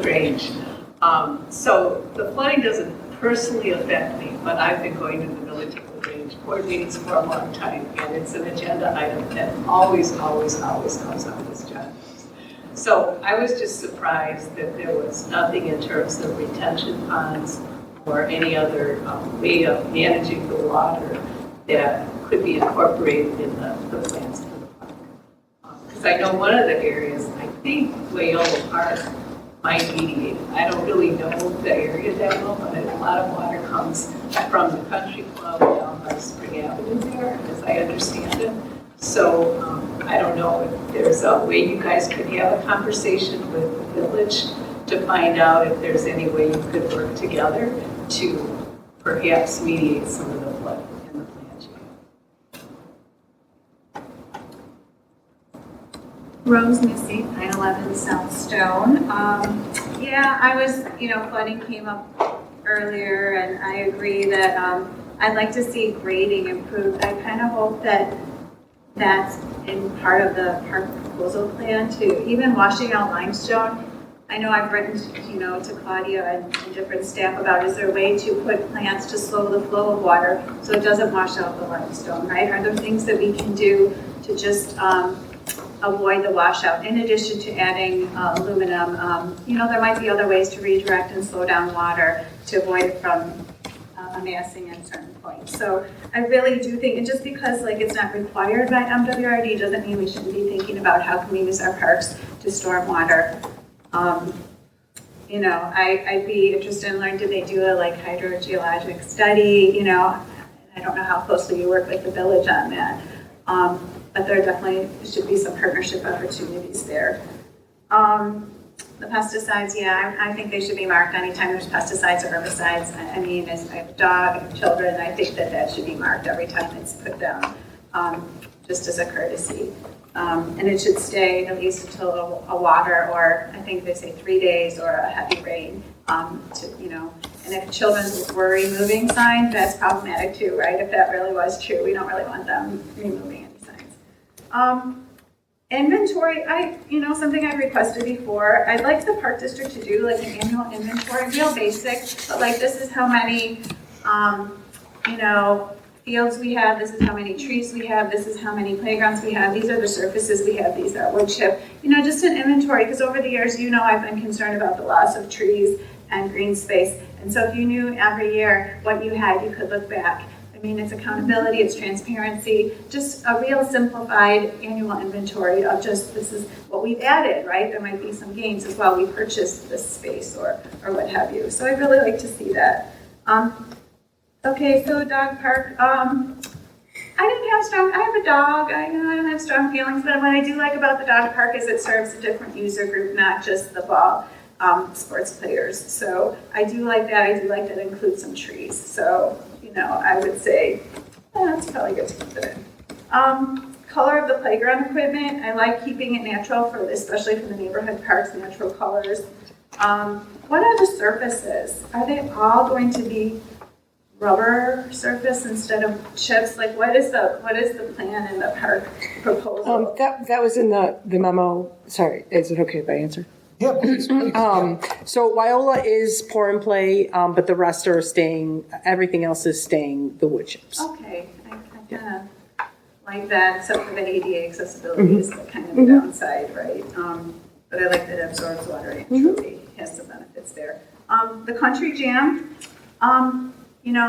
Grange. So the flooding doesn't personally affect me, but I've been going to the village of Grange board meetings for a long time, and it's an agenda item that always comes up, as John knows. So I was just surprised that there was nothing in terms of retention ponds or any other way of managing the water that could be incorporated in the plans for the park. Because I know one of the areas, I think Wyola Park might mediate. I don't really know the area that well, but a lot of water comes from the country club down by Spring Avenue there, as I understand it. So I don't know if there's a way you guys could have a conversation with the village to find out if there's any way you could work together to perhaps mediate some of the flooding in the plan. Rose Missy, 911 South Stone. Yeah, I was, flooding came up earlier, and I agree that I'd like to see grading improved. I kind of hope that that's in part of the park proposal plan to even washing out limestone. I know I've written, to Claudia and different staff about, is there a way to put plants to slow the flow of water so it doesn't wash out the limestone, right? Are there things that we can do to just avoid the washout, in addition to adding aluminum? There might be other ways to redirect and slow down water to avoid it from amassing at certain points. So I really do think, and just because it's not required by MWRD doesn't mean we shouldn't be thinking about how can we use our parks to storm water. I'd be interested in learning, did they do a hydrogeologic study? I don't know how closely you work with the village on that. But there definitely should be some partnership opportunities there. The pesticides, yeah, I think they should be marked anytime there's pesticides or herbicides. I mean, as I have a dog and children, I think that should be marked every time it's put down. just as a courtesy. And it should stay at least until a water, or I think they say 3 days, or a heavy rain, and if children were removing signs, that's problematic too, right? If that really was true, we don't really want them removing any signs. Inventory, something I've requested before, I'd like the park district to do like an annual inventory, real basic, but like this is how many, fields we have, this is how many trees we have, this is how many playgrounds we have, these are the surfaces we have, these are wood chip, just an inventory, because over the years, I've been concerned about the loss of trees and green space, and so if you knew every year what you had, you could look back. I mean, it's accountability, it's transparency, just a real simplified annual inventory of just, this is what we've added, right? There might be some gains as well, we purchased this space or what have you, so I'd really like to see that. Okay, so dog park. I have a dog. I don't have strong feelings, but what I do like about the dog park is it serves a different user group, not just the ball sports players. So I do like that. I do like that it includes some trees. So, I would say that's probably good to keep it in. Color of the playground equipment. I like keeping it natural, especially for the neighborhood parks, natural colors. What are the surfaces? Are they all going to be rubber surface instead of chips? Like, what is the plan in the park proposal? That was in the memo. Sorry, is it okay if I answer? Yeah, please. So Wyola is pour and play, but the rest are staying, everything else is staying the wood chips. Okay, I kind of like that, except for the ADA accessibility is kind of the downside, right? But I like that it absorbs water and truly has some benefits there. The country jam,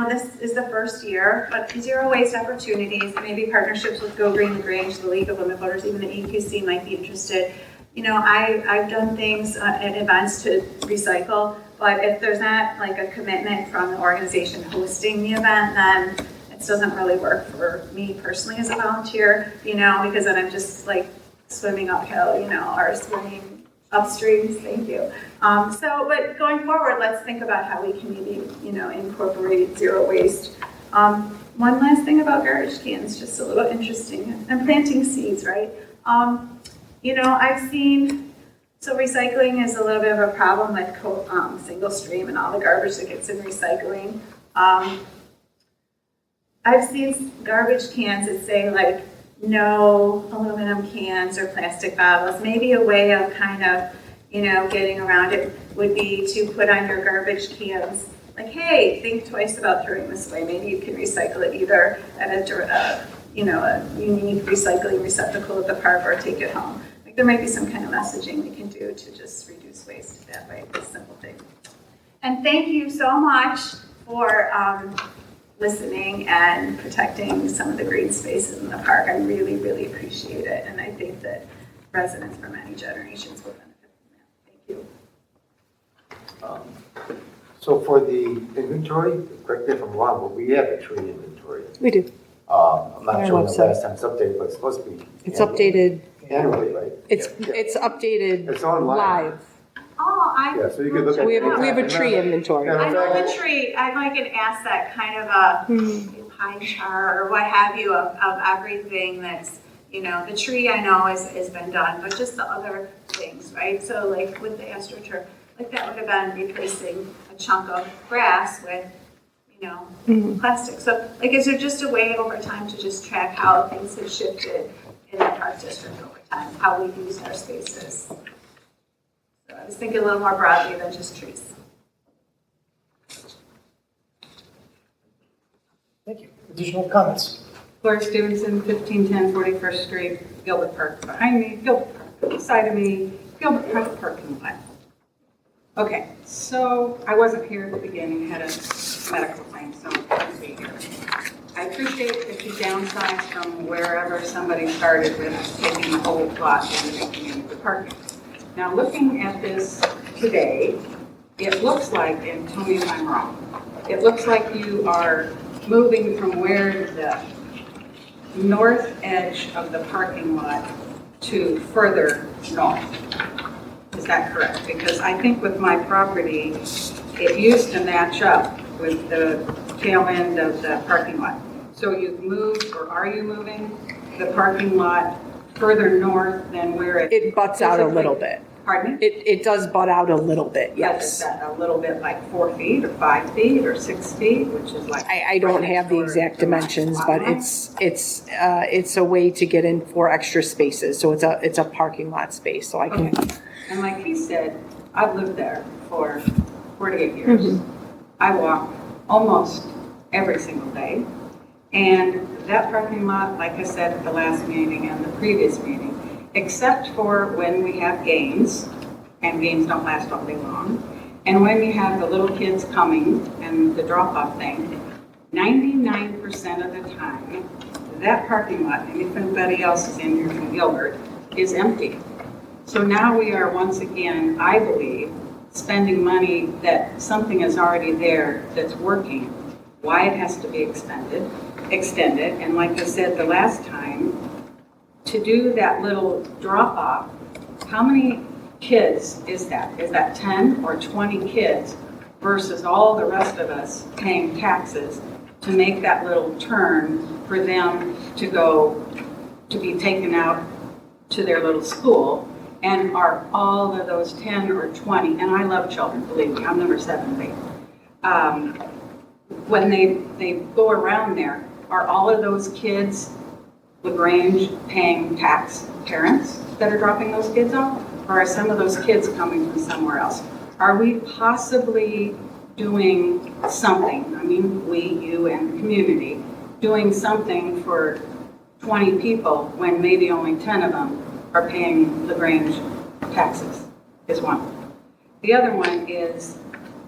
this is the first year, but zero waste opportunities, maybe partnerships with Go Green, the Grange, the League of Women Voters, even the EQC might be interested. I've done things at events to recycle, but if there's not like a commitment from the organization hosting the event, then it doesn't really work for me personally as a volunteer, because then I'm just like swimming uphill, or swimming upstream, thank you. But going forward, let's think about how we can maybe, incorporate zero waste. One last thing about garbage cans, just a little interesting, and planting seeds, right? I've seen, so recycling is a little bit of a problem with single stream and all the garbage that gets in recycling. I've seen garbage cans that say like, no aluminum cans or plastic bottles. Maybe a way of kind of, getting around it would be to put on your garbage cans, like, hey, think twice about throwing this away. Maybe you can recycle it either at a unique recycling receptacle at the park or take it home. Like there might be some kind of messaging we can do to just reduce waste that way. It's a simple thing. And thank you so much for listening and protecting some of the green spaces in the park. I really, really appreciate it. And I think that residents for many generations will benefit from that. Thank you. So for the inventory, correct me if I'm wrong, but we have a tree inventory. We do. I'm not Our sure when the website. last time it's updated, but it's supposed to be. It's updated. Annually, right? It's updated It's online. live. Oh, Yeah, so you can look at. We have a tree inventory. Yeah, I in know fact, the tree. I'd like an asset, kind of a pie chart or what have you of everything that's, the tree I know has been done, but just the other things, right? So like with the astroturf, like that would have been replacing a chunk of grass with, plastic. So like, is there just a way over time to just track how things have shifted in the park district over time, how we've used our spaces? So I was thinking a little more broadly than just trees. Thank you. Additional comments? Lori Stevenson, 1510 41st Street, Gilbert Park. Behind me, Gilbert Park. Beside of me, Gilbert Park parking lot. Okay, so I wasn't here at the beginning, had a medical claim, so I couldn't be here. I appreciate that you downsize from wherever somebody started with taking the whole plot and making it into parking. Now, looking at this today, it looks like, and tell me if I'm wrong, it looks like you are moving from where the north edge of the parking lot to further north. Is that correct? Because I think with my property, it used to match up with the tail end of the parking lot. So you've moved, or are you moving the parking lot further north than where it? It butts out a physically- little bit. Pardon me? It does butt out a little bit, Is yes. that a little bit like 4 feet or 5 feet or 6 feet, which is like? I don't have the exact dimensions, but it's a way to get in 4 extra spaces. So it's a parking lot space, so I can. Okay. And like he said, I've lived there for 48 years. I walk almost every single day. And that parking lot, like I said at the last meeting and the previous meeting, except for when we have games, and games don't last all day long, and when you have the little kids coming and the drop-off thing, 99% of the time, that parking lot, and if anybody else is in here from Gilbert, is empty. So now we are once again, I believe, spending money that something is already there that's working, why it has to be extended, and like I said the last time, to do that little drop-off, how many kids is that? Is that 10 or 20 kids versus all the rest of us paying taxes to make that little turn for them to go, to be taken out to their little school? And are all of those 10 or 20, and I love children, believe me, I'm number 70. When they go around there, are all of those kids Grange paying tax parents that are dropping those kids off? Or are some of those kids coming from somewhere else? Are we possibly doing something, I mean, we, you, and the community, doing something for 20 people when maybe only 10 of them are paying Grange taxes, is one. The other one is,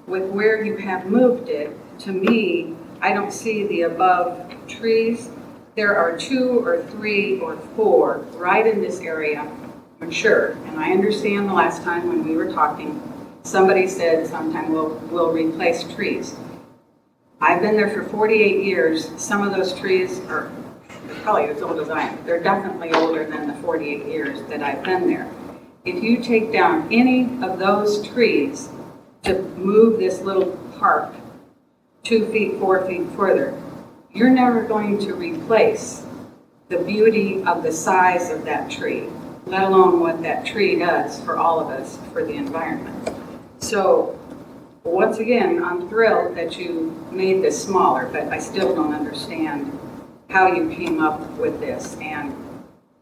with where you have moved it, to me, I don't see the above trees. There are 2 or 3 or 4 right in this area, mature. And I understand the last time when we were talking, somebody said sometime we'll replace trees. I've been there for 48 years. Some of those trees are probably as old as I am. They're definitely older than the 48 years that I've been there. If you take down any of those trees to move this little park 2 feet, 4 feet further, you're never going to replace the beauty of the size of that tree, let alone what that tree does for all of us, for the environment. So once again, I'm thrilled that you made this smaller, but I still don't understand how you came up with this. And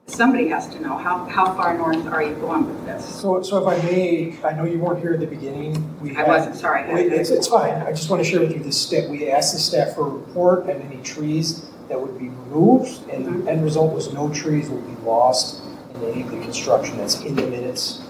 somebody has to know, how far north are you going with this? So if I may, I know you weren't here at the beginning. I wasn't, sorry. It's fine. I just want to share with you this step. We asked the staff for a report and any trees that would be removed, and the end result was no trees will be lost in any of the construction that's in the minutes.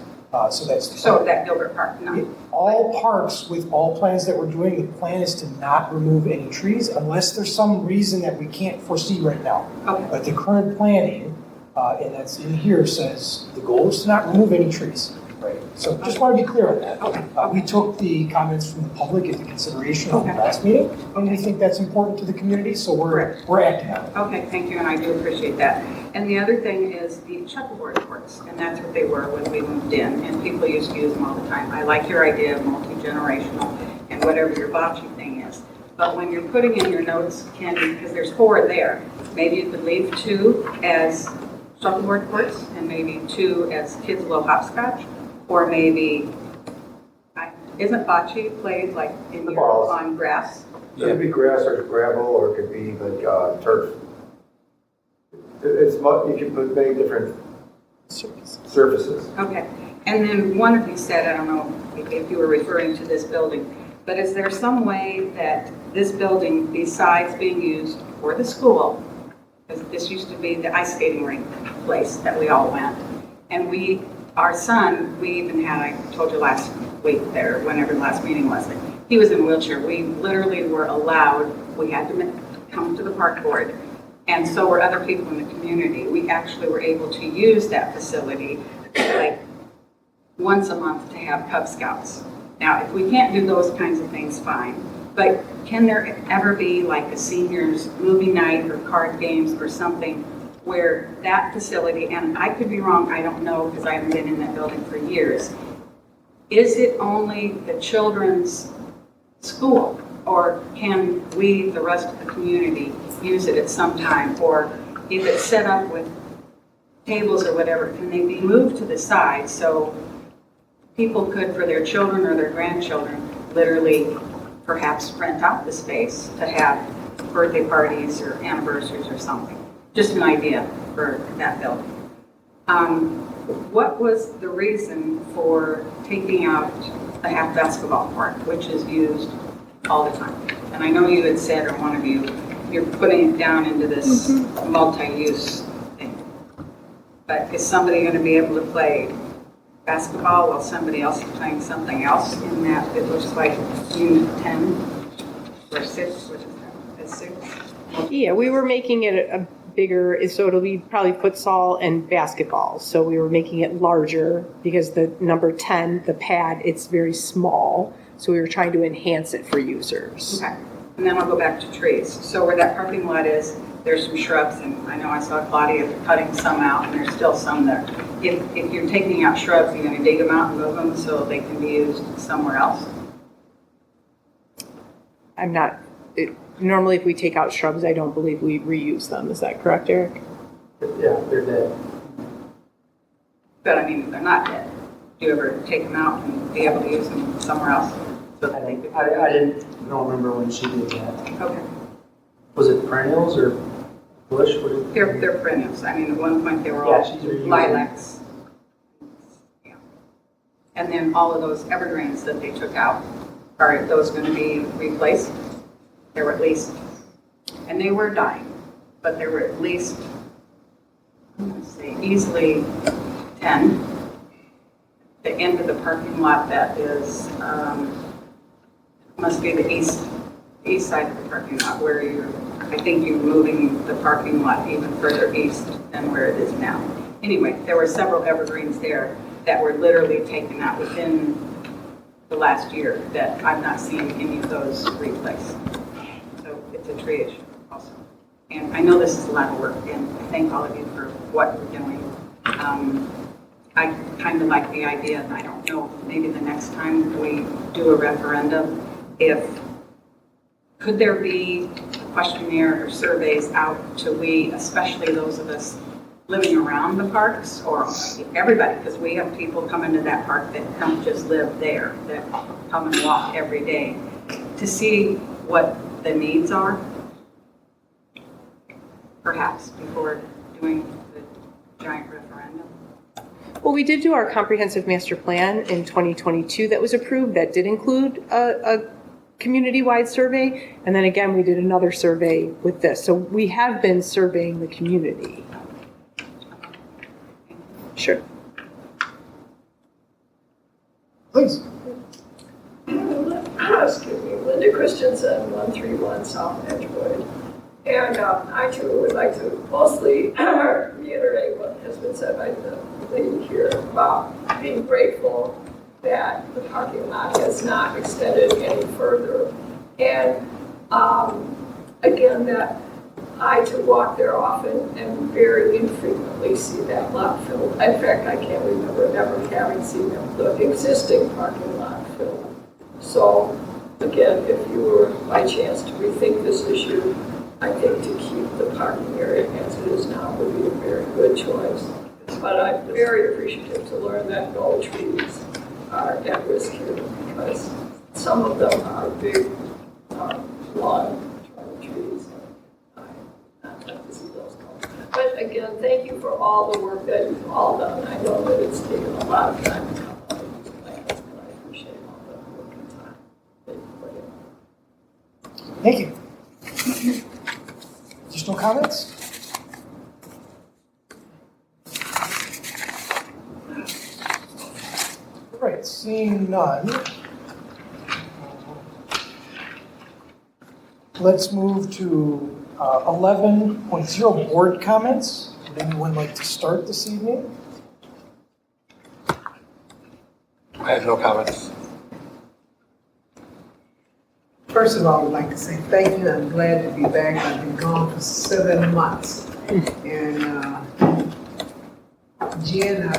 So that Gilbert Park, no. All parks with all plans that we're doing, the plan is to not remove any trees unless there's some reason that we can't foresee right now. Okay. But the current planning, and that's in here, says the goal is to not remove any trees. Right. So just want to be clear on that. Okay. We took the comments from the public into consideration on the last meeting, and we think that's important to the community, so we're acting on it. Okay, thank you, and I do appreciate that. And the other thing is the shuffleboard courts, and that's what they were when we moved in, and people used to use them all the time. I like your idea of multi-generational and whatever your bocce thing is. But when you're putting in your notes, Candy, because there's 4 there, maybe you could leave 2 as shuffleboard courts and maybe 2 as kids will hopscotch, or maybe, isn't bocce played like in The your, balls. on grass? It could be grass or gravel, or it could be like turf. You can put many different surfaces. Okay, and then one of you said, I don't know if you were referring to this building, but is there some way that this building, besides being used for the school, because this used to be the ice skating rink place that we all went, and our son, we even had, I told you last week there, whenever the last meeting was, he was in a wheelchair. We literally were allowed, we had to come to the park board, and so were other people in the community. We actually were able to use that facility like once a month to have Cub Scouts. Now, if we can't do those kinds of things, fine, but can there ever be like a seniors movie night or card games or something where that facility, and I could be wrong, I don't know because I haven't been in that building for years, is it only the children's school, or can we, the rest of the community, use it at some time, or if it's set up with tables or whatever, can they be moved to the side so people could, for their children or their grandchildren, literally perhaps rent out the space to have birthday parties or anniversaries or something? Just an idea for that building. What was the reason for taking out the half basketball court, which is used all the time? And I know you had said, or one of you, you're putting it down into this multi-use thing. But is somebody going to be able to play basketball while somebody else is playing something else in that? It looks like unit 10 or 6, which is that? Is 6? Yeah, we were making it a bigger, so it'll be probably futsal and basketball. So we were making it larger because the number 10, the pad, it's very small. So we were trying to enhance it for users. Okay, and then I'll go back to trees. So where that parking lot is, there's some shrubs, and I know I saw Claudia cutting some out, and there's still some there. If you're taking out shrubs, you're going to dig them out and move them so they can be used somewhere else? I'm not, normally if we take out shrubs, I don't believe we reuse them. Is that correct, Eric? Yeah, they're dead. But I mean, if they're not dead, do you ever take them out and be able to use them somewhere else? So that they could. I don't remember when she did that. Okay. Was it perennials or bush? They're perennials. I mean, at one point they were Yeah, all she's reusing. lilacs. Yeah. And then all of those evergreens that they took out, are those going to be replaced? There were at least, and they were dying, but there were at least, I'm going to say, easily 10. The end of the parking lot that is, must be the east side of the parking lot where I think you're moving the parking lot even further east than where it is now. Anyway, there were several evergreens there that were literally taken out within the last year that I'm not seeing any of those replaced. So it's a tree issue also. And I know this is a lot of work, and I thank all of you for what you're doing. I kind of like the idea, and I don't know, maybe the next time we do a referendum, could there be a questionnaire or surveys out to we, especially those of us living around the parks, or everybody, because we have people come into that park that don't just live there, that come and walk every day, to see what the needs are, perhaps before doing the giant referendum. Well, we did do our comprehensive master plan in 2022 that was approved that did include a community-wide survey. And then again, we did another survey with this. So we have been surveying the community. Sure. Please. Excuse me, Linda Christensen, 131 South Edgewood. And I too would like to mostly reiterate what has been said by the lady here about being grateful that the parking lot has not extended any further. And again, that I too walk there often and very infrequently see that lot filled. In fact, I can't remember ever having seen the existing parking lot filled. So again, if you were by chance to rethink this issue, I think to keep the parking area as it is now would be a very good choice. But I'm very appreciative to learn that no trees are at risk here, because some of them are big, lawn trees. I'd like to see those go. But again, thank you for all the work that you've all done. I know that it's taken a lot of time to come up with these plans, and I appreciate all the work and time that you put in. Thank you. Additional comments? All right, seeing none. Let's move to 11.0 board comments. Would anyone like to start this evening? I have no comments. First of all, I would like to say thank you. I'm glad to be back. I've been gone for 7 months. And Jen,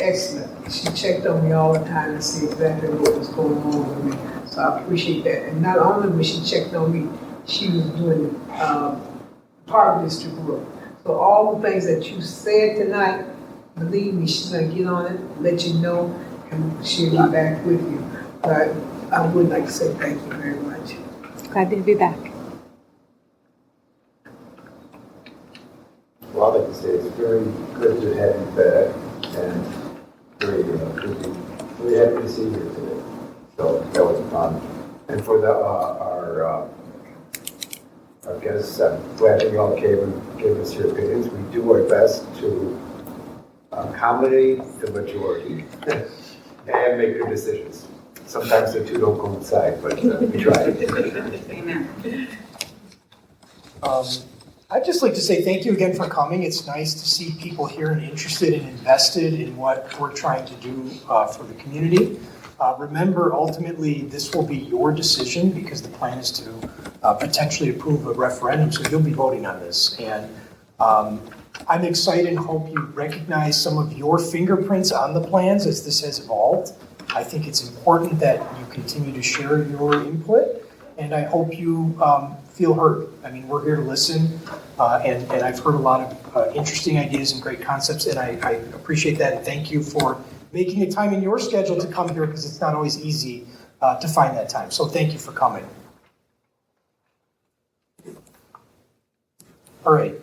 excellent. She checked on me all the time to see exactly what was going on with me. So I appreciate that. And not only was she checked on me, she was doing Park District work. So all the things that you said tonight, believe me, she's gonna get on it, let you know, and she'll be back with you. But I would like to say thank you very much. Glad to be back. Well, I'd like to say it's very good to have you back, and very good really happy to see you here today. So that was fun. And for our guests, I'm glad that you all came and gave us your opinions. We do our best to accommodate the majority and make good decisions. Sometimes the two don't coincide, but we try. Amen. I'd just like to say thank you again for coming. It's nice to see people here and interested and invested in what we're trying to do for the community. Remember, ultimately, this will be your decision because the plan is to potentially approve a referendum, so you'll be voting on this. And I'm excited and hope you recognize some of your fingerprints on the plans as this has evolved. I think it's important that you continue to share your input, and I hope you feel heard. I mean, we're here to listen, and I've heard a lot of interesting ideas and great concepts, and I appreciate that, and thank you for making a time in your schedule to come here, because it's not always easy to find that time. So thank you for coming. All right.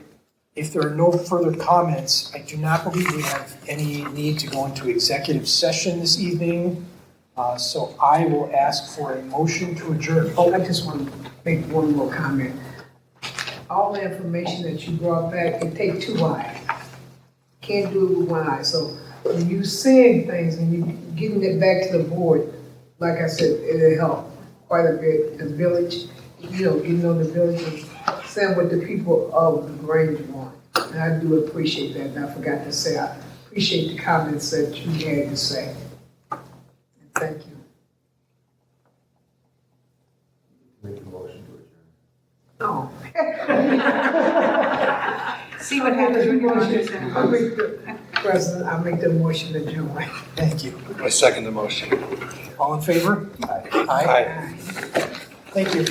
If there are no further comments, I do not believe we have any need to go into executive session this evening. So I will ask for a motion to adjourn. Oh, I just want to make one more comment. All the information that you brought back, it takes two eyes. Can't do it with one eye. So when you seeing things and you getting it back to the board, like I said, it'll help quite a bit. The village, getting on the village and saying what the people of the Grange want. And I do appreciate that. And I forgot to say, I appreciate the comments that you had to say. Thank you. Make a motion to adjourn. Oh. See what happens when you're on this I'll make the President, I'll make the motion to join. Thank you. I second the motion. All in favor? Aye. Aye. Thank you.